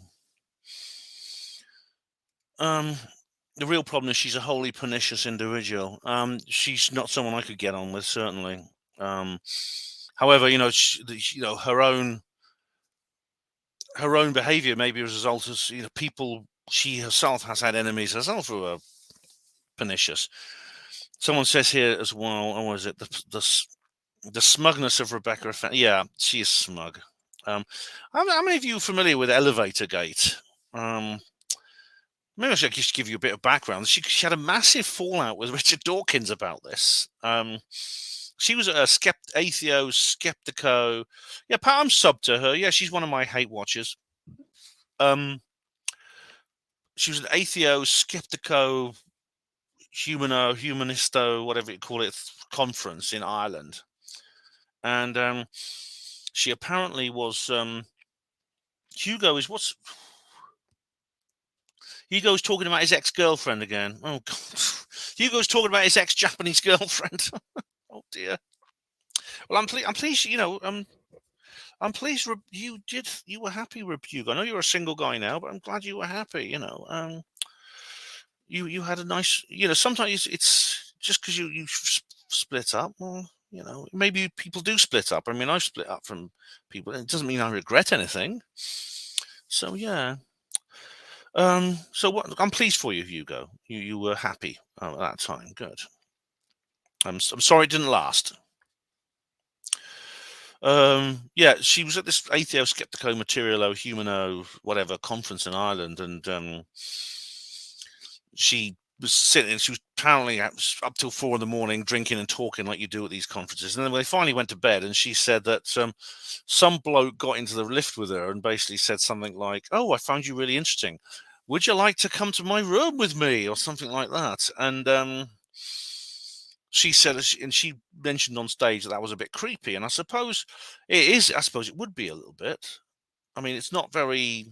the real problem is she's a wholly pernicious individual. She's not someone I could get on with, certainly. However, her own behavior may be a result of people. She herself has had enemies herself who are pernicious. Someone says here as well, or is it the smugness of Rebecca? Yeah, she is smug. How many of you are familiar with Elevator Gate? Maybe I should just give you a bit of background. She had a massive fallout with Richard Dawkins about this. She was a atheo, skeptico. Yeah, Pat, I'm sub to her. Yeah, she's one of my hate watchers. She was an atheo, skeptico, humanisto, whatever you call it, conference in Ireland. And she apparently was... Hugo is what's... Hugo's talking about his ex-girlfriend again. Oh, God. Hugo's talking about his ex-Japanese girlfriend. Oh, dear. Well, I'm pleased, I'm pleased you were happy, Hugo. I know you're a single guy now, but I'm glad you were happy, You had a nice, sometimes it's just because you split up. Well, maybe people do split up. I mean, I've split up from people. It doesn't mean I regret anything. So, yeah. So what? I'm pleased for you, Hugo. You were happy at that time. Good. I'm sorry it didn't last. Yeah, she was at this atheo, skeptico, materialo, humano, whatever conference in Ireland, and she was sitting. She was apparently up till 4 a.m. drinking and talking like you do at these conferences. And then when they finally went to bed, and she said that some bloke got into the lift with her and basically said something like, "Oh, I found you really interesting. Would you like to come to my room with me?" or something like that. And she said, and she mentioned on stage that was a bit creepy. And I suppose it is. I suppose it would be a little bit. I mean, it's not very.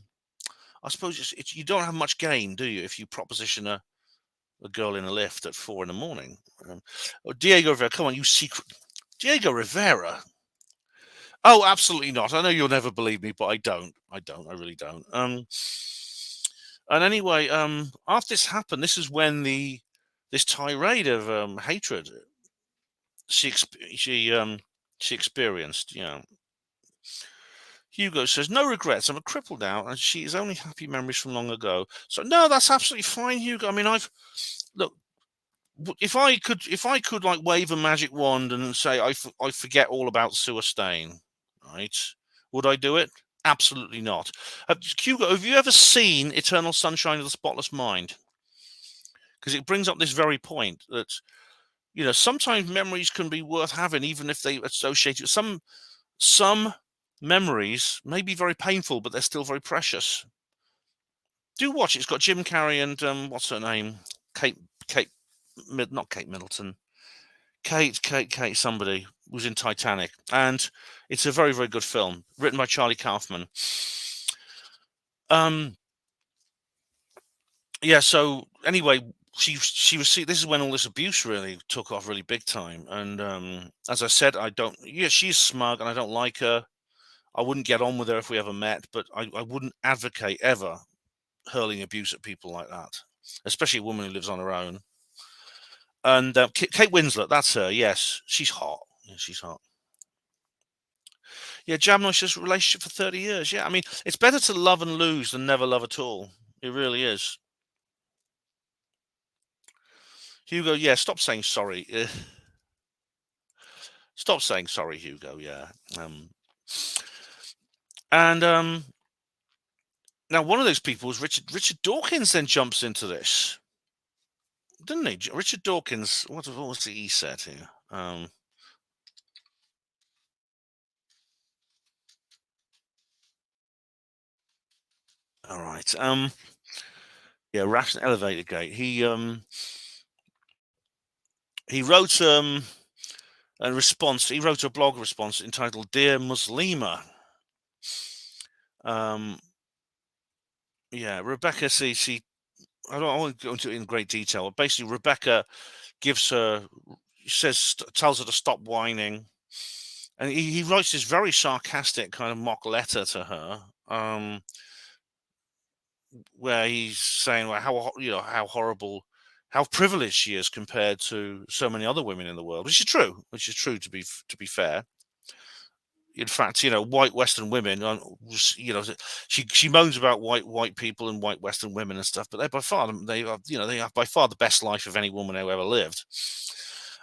I suppose you don't have much gain, do you, if you proposition a girl in a lift at 4 a.m. Diego Rivera, come on, you secret. Diego Rivera. Oh, absolutely not. I know you'll never believe me, but I don't. I really don't. And anyway, after this happened, this is when this tirade of hatred she experienced. Hugo says, "No regrets. I'm a cripple now, and she is only happy memories from long ago." So no, that's absolutely fine, Hugo. I mean, look. If I could like wave a magic wand and say I forget all about Sewer Stain, right? Would I do it? Absolutely not. Hugo, have you ever seen Eternal Sunshine of the Spotless Mind? Because it brings up this very point that sometimes memories can be worth having, even if they associate with some memories may be very painful, but they're still very precious. Do watch it. It's got Jim Carrey and what's her name? Not Kate Middleton. Kate somebody was in Titanic, and it's a very, very good film written by Charlie Kaufman. Yeah, so anyway, she was this is when all this abuse really took off really big time, and as I said, she's smug and I don't like her. I wouldn't get on with her if we ever met, but I wouldn't advocate ever hurling abuse at people like that, especially a woman who lives on her own. And Kate Winslet, that's her. Yes, she's hot. Yeah, she's hot. Yeah, Jamnosh's relationship for 30 years. Yeah, I mean, it's better to love and lose than never love at all. It really is. Hugo, yeah, stop saying sorry. Stop saying sorry, Hugo. Yeah. And now one of those people was Richard Dawkins. Then jumps into this, didn't he? Richard Dawkins. What was he said here? All right. Yeah, Rational Elevator Gate. He wrote a response. He wrote a blog response entitled "Dear Muslima." Yeah, Rebecca. She I won't go into it in great detail. But basically, Rebecca tells her to stop whining, and he writes this very sarcastic kind of mock letter to her. where he's saying, well, how horrible, how privileged she is compared to so many other women in the world, which is true. To be fair. In fact, white Western women, she moans about white people and white Western women and stuff, but they have by far the best life of any woman who ever lived.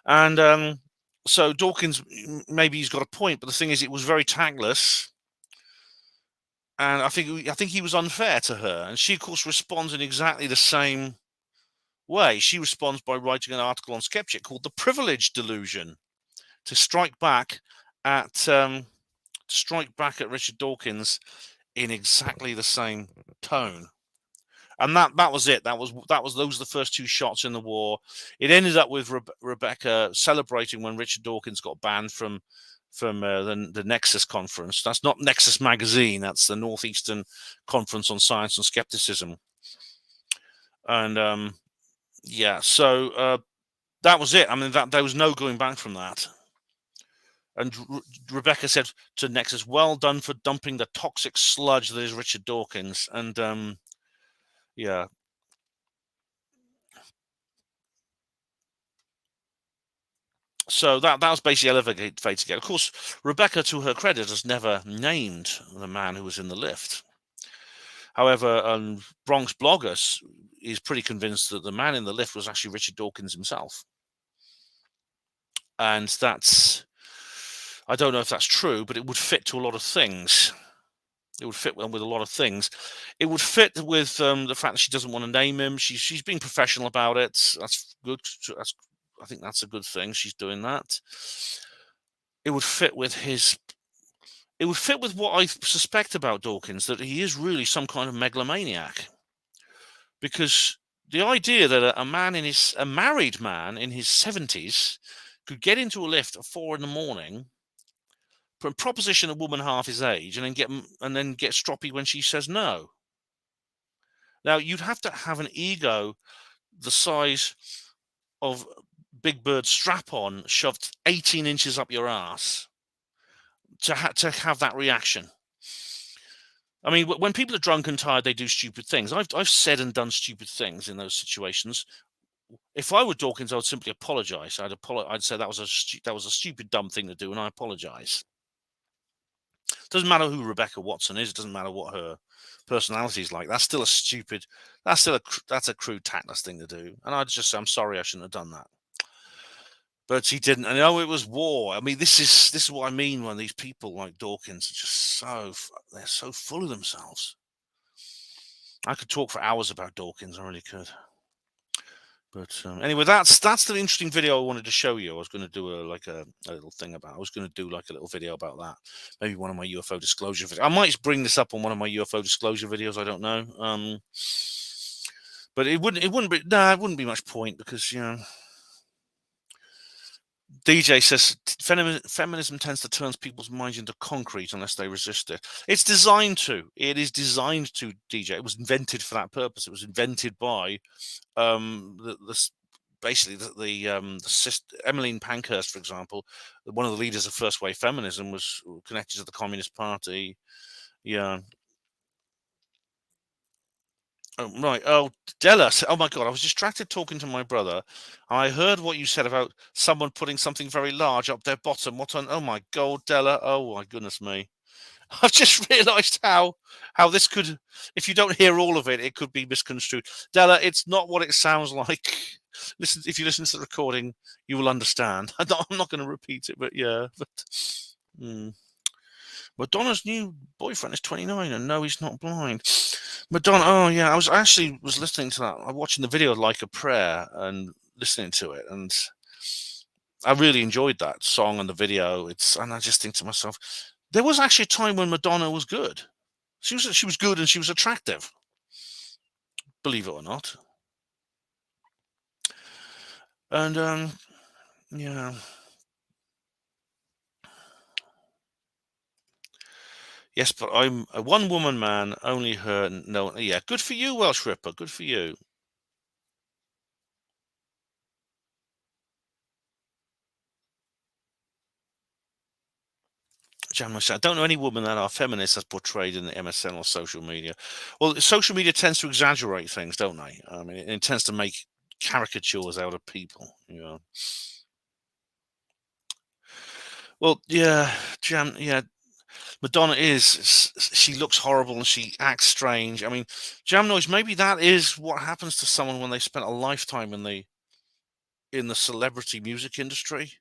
And so Dawkins, maybe he's got a point, but the thing is, it was very tactless, and I think he was unfair to her, and she of course responds in exactly the same way. She responds by writing an article on Skeptic called "The Privilege Delusion," to strike back at Richard Dawkins in exactly the same tone. And that was it. Those were the first two shots in the war. It ended up with Rebecca celebrating when Richard Dawkins got banned from the Nexus conference. That's not Nexus magazine. That's the Northeastern Conference on Science and Skepticism. And so that was it. I mean, there was no going back from that. And Rebecca said to Nexus, "Well done for dumping the toxic sludge that is Richard Dawkins." And yeah. So that was basically elevating it. Of course, Rebecca, to her credit, has never named the man who was in the lift. However, Bronx Blogger is pretty convinced that the man in the lift was actually Richard Dawkins himself. And I don't know if that's true, but it would fit to a lot of things. It would fit with a lot of things. It would fit with the fact that she doesn't want to name him. She's being professional about it. That's good. I think that's a good thing. She's doing that. It would fit with what I suspect about Dawkins, that he is really some kind of megalomaniac. Because the idea that a married man in his 70s could get into a lift at 4 a.m, proposition a woman half his age, and then get stroppy when she says no. Now, you'd have to have an ego the size of Big Bird strap-on shoved 18 inches up your ass to have that reaction. I mean, when people are drunk and tired, they do stupid things. I've said and done stupid things in those situations. If I were Dawkins, I would simply apologize. I'd say that was a stupid, dumb thing to do, and I apologize. Doesn't matter who Rebecca Watson is. It doesn't matter what her personality is like. That's still a crude, tactless thing to do. And I'd just say, I'm sorry, I shouldn't have done that. But he didn't. And it was war. I mean, this is what I mean when these people like Dawkins are just they're so full of themselves. I could talk for hours about Dawkins. I really could. But anyway, that's the interesting video I wanted to show you. I was going to do a little thing about. I was going to do like a little video about that. Maybe one of my UFO disclosure videos. I might bring this up on one of my UFO disclosure videos. I don't know. But it wouldn't be much point, because DJ says feminism tends to turn people's minds into concrete unless they resist it. It's designed to. It is designed to, DJ. It was invented for that purpose. It was invented by basically the sister, Emmeline Pankhurst, for example, one of the leaders of first wave feminism, was connected to the Communist Party. Yeah. Oh, right. Oh, Della. Oh, my God. I was distracted talking to my brother. I heard what you said about someone putting something very large up their bottom. Oh, my God, Della. Oh, my goodness me. I've just realised how this could, if you don't hear all of it, it could be misconstrued. Della, it's not what it sounds like. If you listen to the recording, you will understand. I'm not going to repeat it, but yeah. But, Madonna's new boyfriend is 29, and no, he's not blind. Madonna, oh yeah, I was listening to that. I'm watching the video Like a Prayer and listening to it, and I really enjoyed that song and the video. And I just think to myself, there was actually a time when Madonna was good. She was good and she was attractive, believe it or not. And yeah. Yes, but I'm a one-woman man, only her. No, yeah, good for you, Welsh Ripper. Good for you. I don't know any woman that are feminists as portrayed in the MSN or social media. Well, social media tends to exaggerate things, don't they? I mean, it tends to make caricatures out of people. You know. Well, yeah, Jam. Yeah, Madonna she looks horrible and she acts strange. I mean, Jam Noise, maybe that is what happens to someone when they spent a lifetime in the celebrity music industry.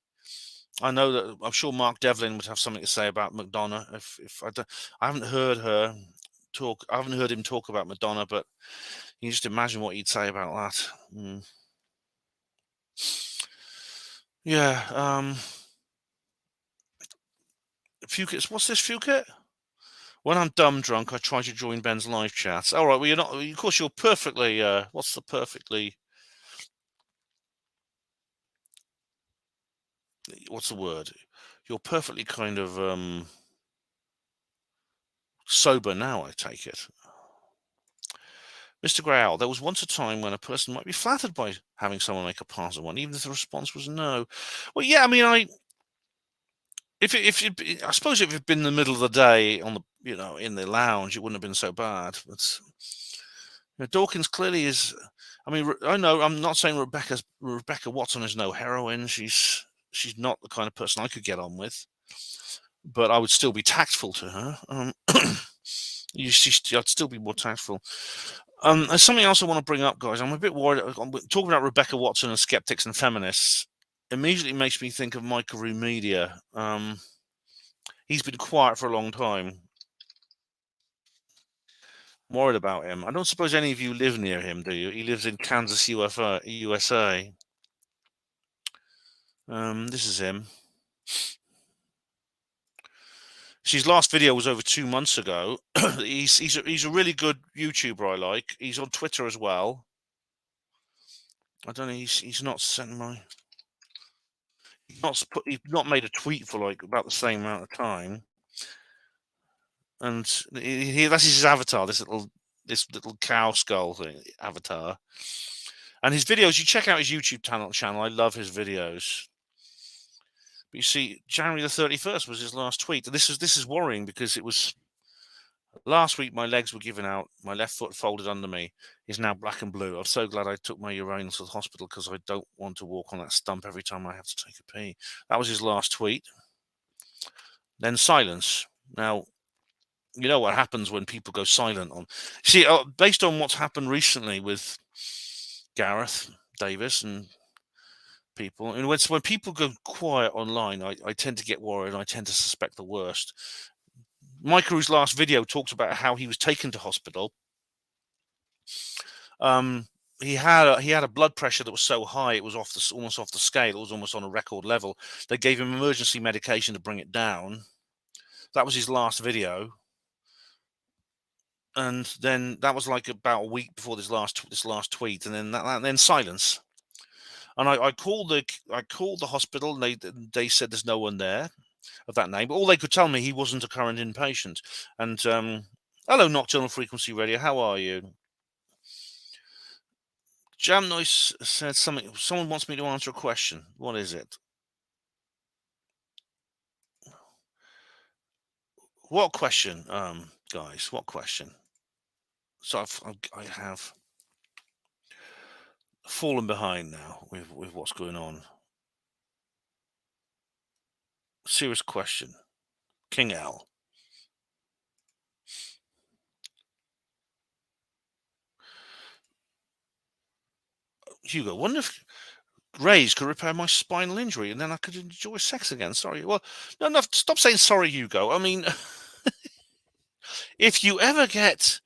I know that I'm sure Mark Devlin would have something to say about Madonna. If I haven't heard her talk. I haven't heard him talk about Madonna, but you just imagine what he'd say about that. Yeah. Fukit, what's this, Fukit? When I'm dumb drunk, I try to join Ben's live chats. All right. Well, you're not. Of course, you're perfectly. What's the perfectly? What's the word? You're perfectly kind of sober now, I take it. Mr. Growl, there was once a time when a person might be flattered by having someone make a pass at one, even if the response was no. Well, yeah, I mean, I suppose if it'd been the middle of the day on the, in the lounge, it wouldn't have been so bad. But Dawkins clearly is. I mean, I know I'm not saying Rebecca Watson is no heroine. She's not the kind of person I could get on with, but I would still be tactful to her. I'd still be more tactful. There's something else I want to bring up, guys. I'm a bit worried. Talking about Rebecca Watson and skeptics and feminists immediately makes me think of Michael Media. He's been quiet for a long time. I'm worried about him. I don't suppose any of you live near him, do you? He lives in Kansas, USA. This is him. His last video was over 2 months ago. he's a really good YouTuber. I like. He's on Twitter as well. I don't know. He's not sent my. He's not made a tweet for like about the same amount of time. And that's his avatar. This little cow skull thing avatar. And his videos. You check out his YouTube channel. I love his videos. But you see, January the 31st was his last tweet. And this is worrying because it was last week. My legs were giving out. My left foot folded under me is now black and blue. I'm so glad I took my urinals to the hospital because I don't want to walk on that stump every time I have to take a pee. That was his last tweet. Then silence. Now, you know what happens when people go silent on. See, based on what's happened recently with Gareth Davis and people, and when people go quiet online, I tend to get worried. I tend to suspect the worst. Mikeru's last video talked about how he was taken to hospital. He had a blood pressure that was so high it was almost off the scale. It was almost on a record level. They gave him emergency medication to bring it down. That was his last video. And then that was like about a week before this last tweet, and then silence. And I called the hospital, and they said there's no one there of that name. But all they could tell me, he wasn't a current inpatient. And hello, Nocturnal Frequency Radio, how are you? Jam Noise said something. Someone wants me to answer a question. What is it? What question, guys? What question? So I have fallen behind now with what's going on. Serious question. King L. Hugo, wonder if rays could repair my spinal injury and then I could enjoy sex again. Sorry. Well, no, stop saying sorry, Hugo. I mean, if you ever get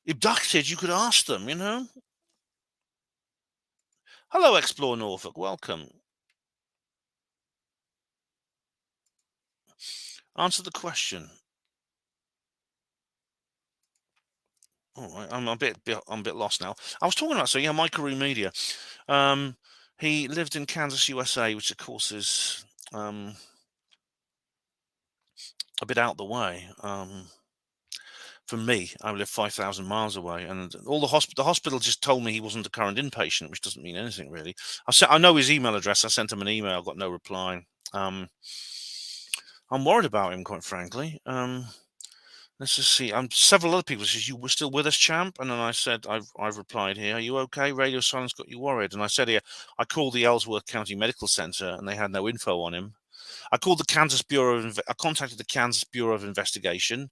abducted, you could ask them, you know. Hello, Explore Norfolk. Welcome. Answer the question. All right, I'm a bit lost now. I was talking about Michael Media. He lived in Kansas, USA, which of course is a bit out the way. For me, I live 5,000 miles away, and all the hospital just told me he wasn't a current inpatient, which doesn't mean anything really. I know his email address. I sent him an email, got no reply. I'm worried about him, quite frankly. Let's just see. Several other people says, "You were still with us, champ?" And then I said, I've replied here, "Are you okay? Radio silence got you worried." And I said here, I called the Ellsworth County Medical Center, and they had no info on him. I called the Kansas I contacted the Kansas Bureau of Investigation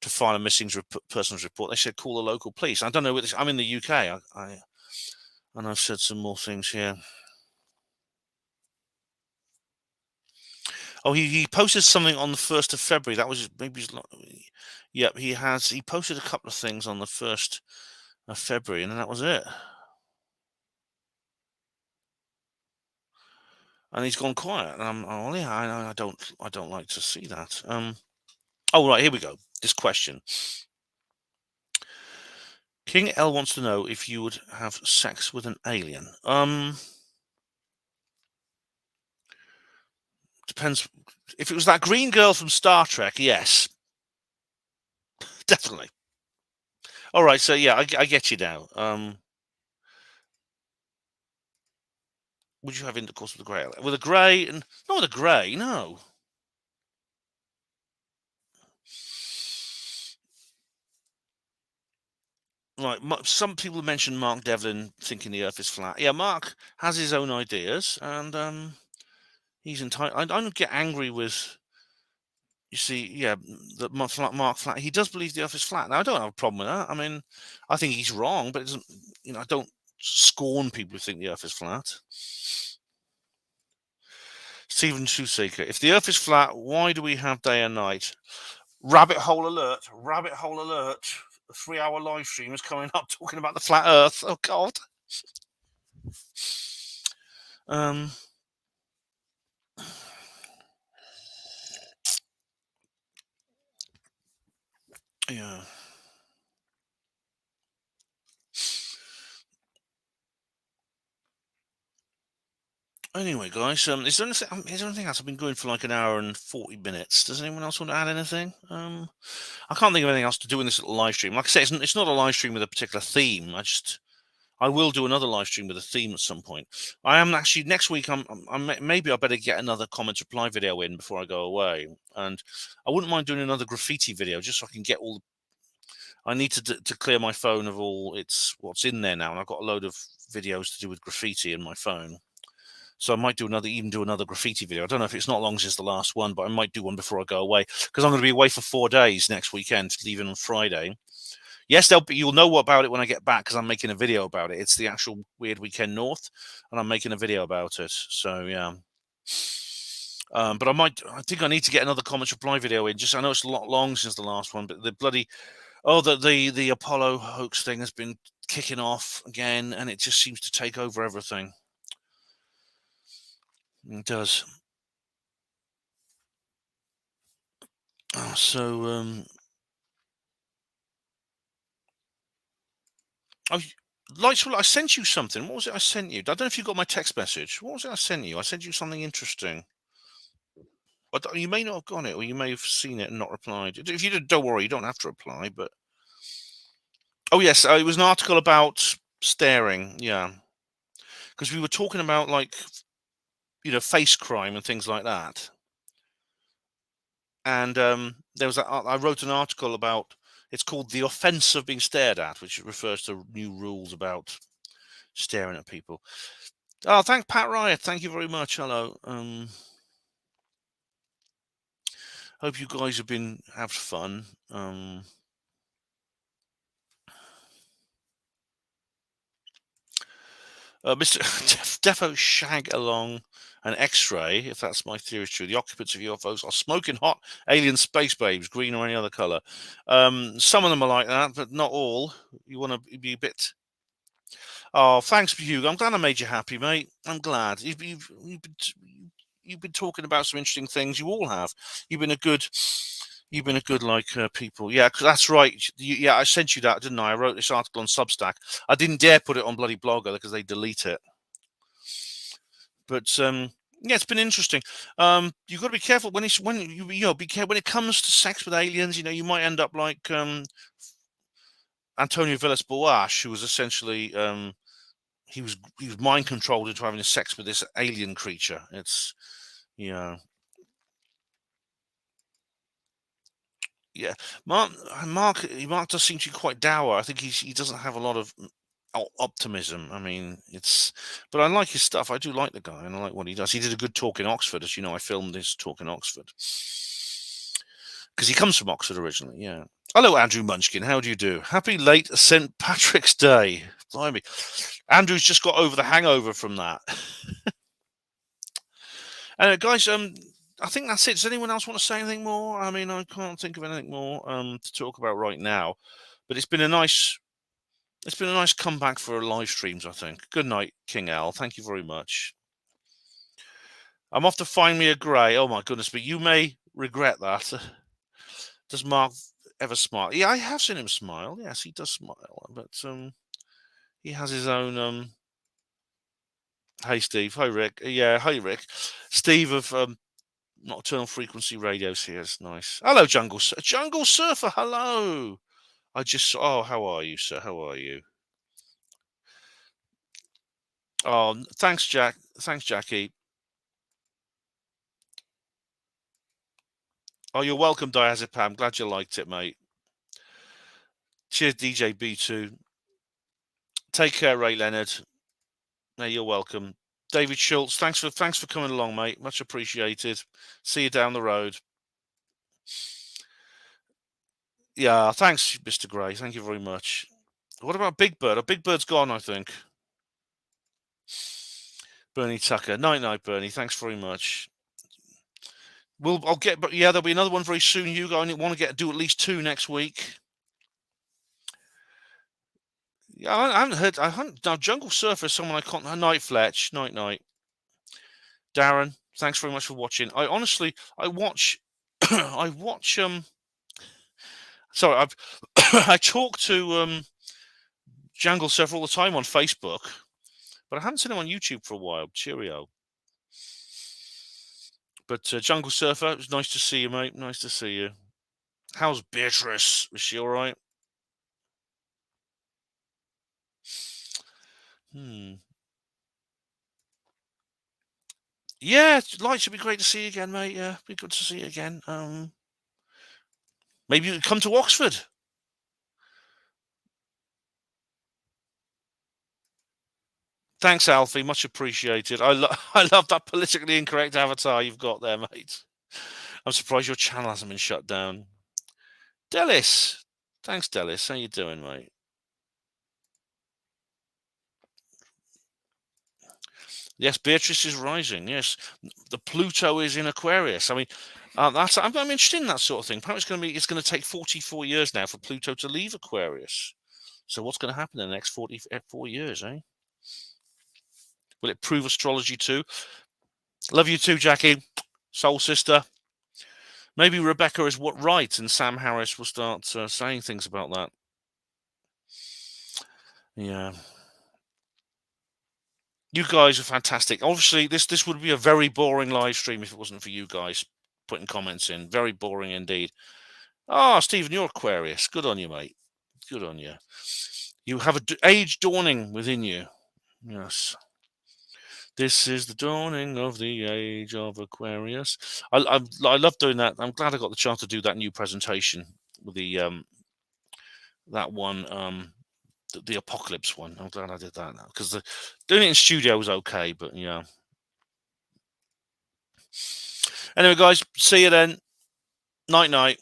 to file a missing persons report. They said, call the local police. I don't know. I'm in the UK. And I've said some more things here. Oh, he posted something on the 1st of February. That was maybe yep, he posted a couple of things on the 1st of February, and that was it. And he's gone quiet. And I don't like to see that. Oh, right, here we go. This question. King L wants to know if you would have sex with an alien. Depends. If it was that green girl from Star Trek, yes. Definitely. All right, so yeah, I get you now. Would you have intercourse with a grey? With a grey? And not with a grey, no. Right, some people mention Mark Devlin thinking the Earth is flat. Yeah, Mark has his own ideas, and he's entitled. I don't get angry with. You see, yeah, that Mark Flat. He does believe the Earth is flat. Now, I don't have a problem with that. I mean, I think he's wrong, but it doesn't. I don't scorn people who think the Earth is flat. Stephen Shoeseeker, if the Earth is flat, why do we have day and night? Rabbit hole alert! Rabbit hole alert! A 3-hour live stream is coming up talking about the flat Earth. Oh God. Yeah. Anyway, guys, is there anything else? I've been going for like an hour and 40 minutes. Does anyone else want to add anything? I can't think of anything else to do in this little live stream. Like I say, it's not a live stream with a particular theme. I will do another live stream with a theme at some point. I am actually next week. Maybe I better get another comment reply video in before I go away, and I wouldn't mind doing another graffiti video just so I can get all. I need to clear my phone of all what's in there now, and I've got a load of videos to do with graffiti in my phone. So I might do another graffiti video. I don't know if it's not long since the last one, but I might do one before I go away because I'm going to be away for 4 days next weekend, leaving on Friday. Yes, you'll know about it when I get back because I'm making a video about it. It's the actual Weird Weekend North, and I'm making a video about it. So yeah. But I think I need to get another comments reply video in. I know it's a lot long since the last one, but the bloody the Apollo hoax thing has been kicking off again, and it just seems to take over everything. It does. So I sent you something. What was it I sent you? I don't know if you got my text message. What was it I sent you? I sent you something interesting. But you may not have got it, or you may have seen it and not replied. If you did, don't worry, you don't have to reply. But oh yes, it was an article about staring. Yeah, because we were talking about face crime and things like that. And I wrote an article about. It's called "The Offence of Being Stared At," which refers to new rules about staring at people. Oh, thank Pat Riot. Thank you very much. Hello. Hope you guys have having fun. Mr. Defo shag along an X-ray, if that's my theory is true. The occupants of UFOs are smoking hot alien space babes, green or any other color. Some of them are like that, but not all. You want to be a bit. Oh, thanks, Hugo. I'm glad I made you happy, mate. I'm glad you've been talking about some interesting things. You all have. You've been a good people. Yeah, that's right. Yeah, I sent you that, didn't I? I wrote this article on Substack. I didn't dare put it on bloody Blogger because they delete it. But yeah, it's been interesting. You've got to be careful when it comes to sex with aliens. You might end up like Antonio Villas-Boas, who was essentially he was mind controlled into having sex with this alien creature. It's Yeah, Mark does seem to be quite dour. I think he doesn't have a lot of optimism. I mean, but I like his stuff. I do like the guy, and I like what he does. He did a good talk in Oxford, as you know. I filmed his talk in Oxford because he comes from Oxford originally. Yeah. Hello, Andrew Munchkin. How do you do? Happy late St. Patrick's Day. Blimey. Andrew's just got over the hangover from that. Guys, I think that's it. Does anyone else want to say anything more? I mean, I can't think of anything more to talk about right now. But it's been a nice comeback for live streams, I think. Good night, King Al. Thank you very much. I'm off to find me a grey. Oh my goodness, but you may regret that. Does Mark ever smile? Yeah, I have seen him smile. Yes, he does smile. But he has his own Hey Steve. Hi Rick. Yeah, hi Rick. Steve of Nocturnal Frequency Radios here. It's nice. Hello, Jungle Surfer. Hello. Oh, how are you, sir? How are you? Oh, thanks, Jack. Thanks, Jackie. Oh, you're welcome, Diazepam. Glad you liked it, mate. Cheers, DJ B2. Take care, Ray Leonard. No, you're welcome. David Schultz, thanks for coming along, mate. Much appreciated. See you down the road. Yeah, thanks, Mr. Gray. Thank you very much. What about Big Bird? Oh, Big Bird's gone, I think. Bernie Tucker. Night, Bernie. Thanks very much. There'll be another one very soon. You guys want to do at least 2 next week. Yeah, I haven't. Now, Jungle Surfer is someone I can't. Night, Fletch. Night. Darren, thanks very much for watching. I watch. Sorry, I talk to Jungle Surfer all the time on Facebook, but I haven't seen him on YouTube for a while. Cheerio. But Jungle Surfer, it was nice to see you, mate. Nice to see you. How's Beatrice? Is she all right? Yeah, Light, should be great to see you again, mate. Yeah, be good to see you again. Maybe you could come to Oxford. Thanks, Alfie. Much appreciated. I love that politically incorrect avatar you've got there, mate. I'm surprised your channel hasn't been shut down. Delis. Thanks, Delis. How you doing, mate? Yes, Beatrice is rising. Yes, the Pluto is in Aquarius. I mean, I'm interested in that sort of thing. Apparently, it's going to take 44 years now for Pluto to leave Aquarius. So what's going to happen in the next 44 years, eh? Will it prove astrology too? Love you too, Jackie. Soul sister. Maybe Rebecca is right, and Sam Harris will start saying things about that. Yeah. You guys are fantastic. Obviously, this would be a very boring live stream if it wasn't for you guys putting comments in. Very boring indeed. Stephen, you're Aquarius. Good on you, mate. Good on you. You have an age dawning within you. Yes. This is the dawning of the age of Aquarius. I love doing that. I'm glad I got the chance to do that new presentation with the that one. The apocalypse one. I'm glad I did that now because doing it in studio was okay, but yeah. Anyway, guys, see you then. Night.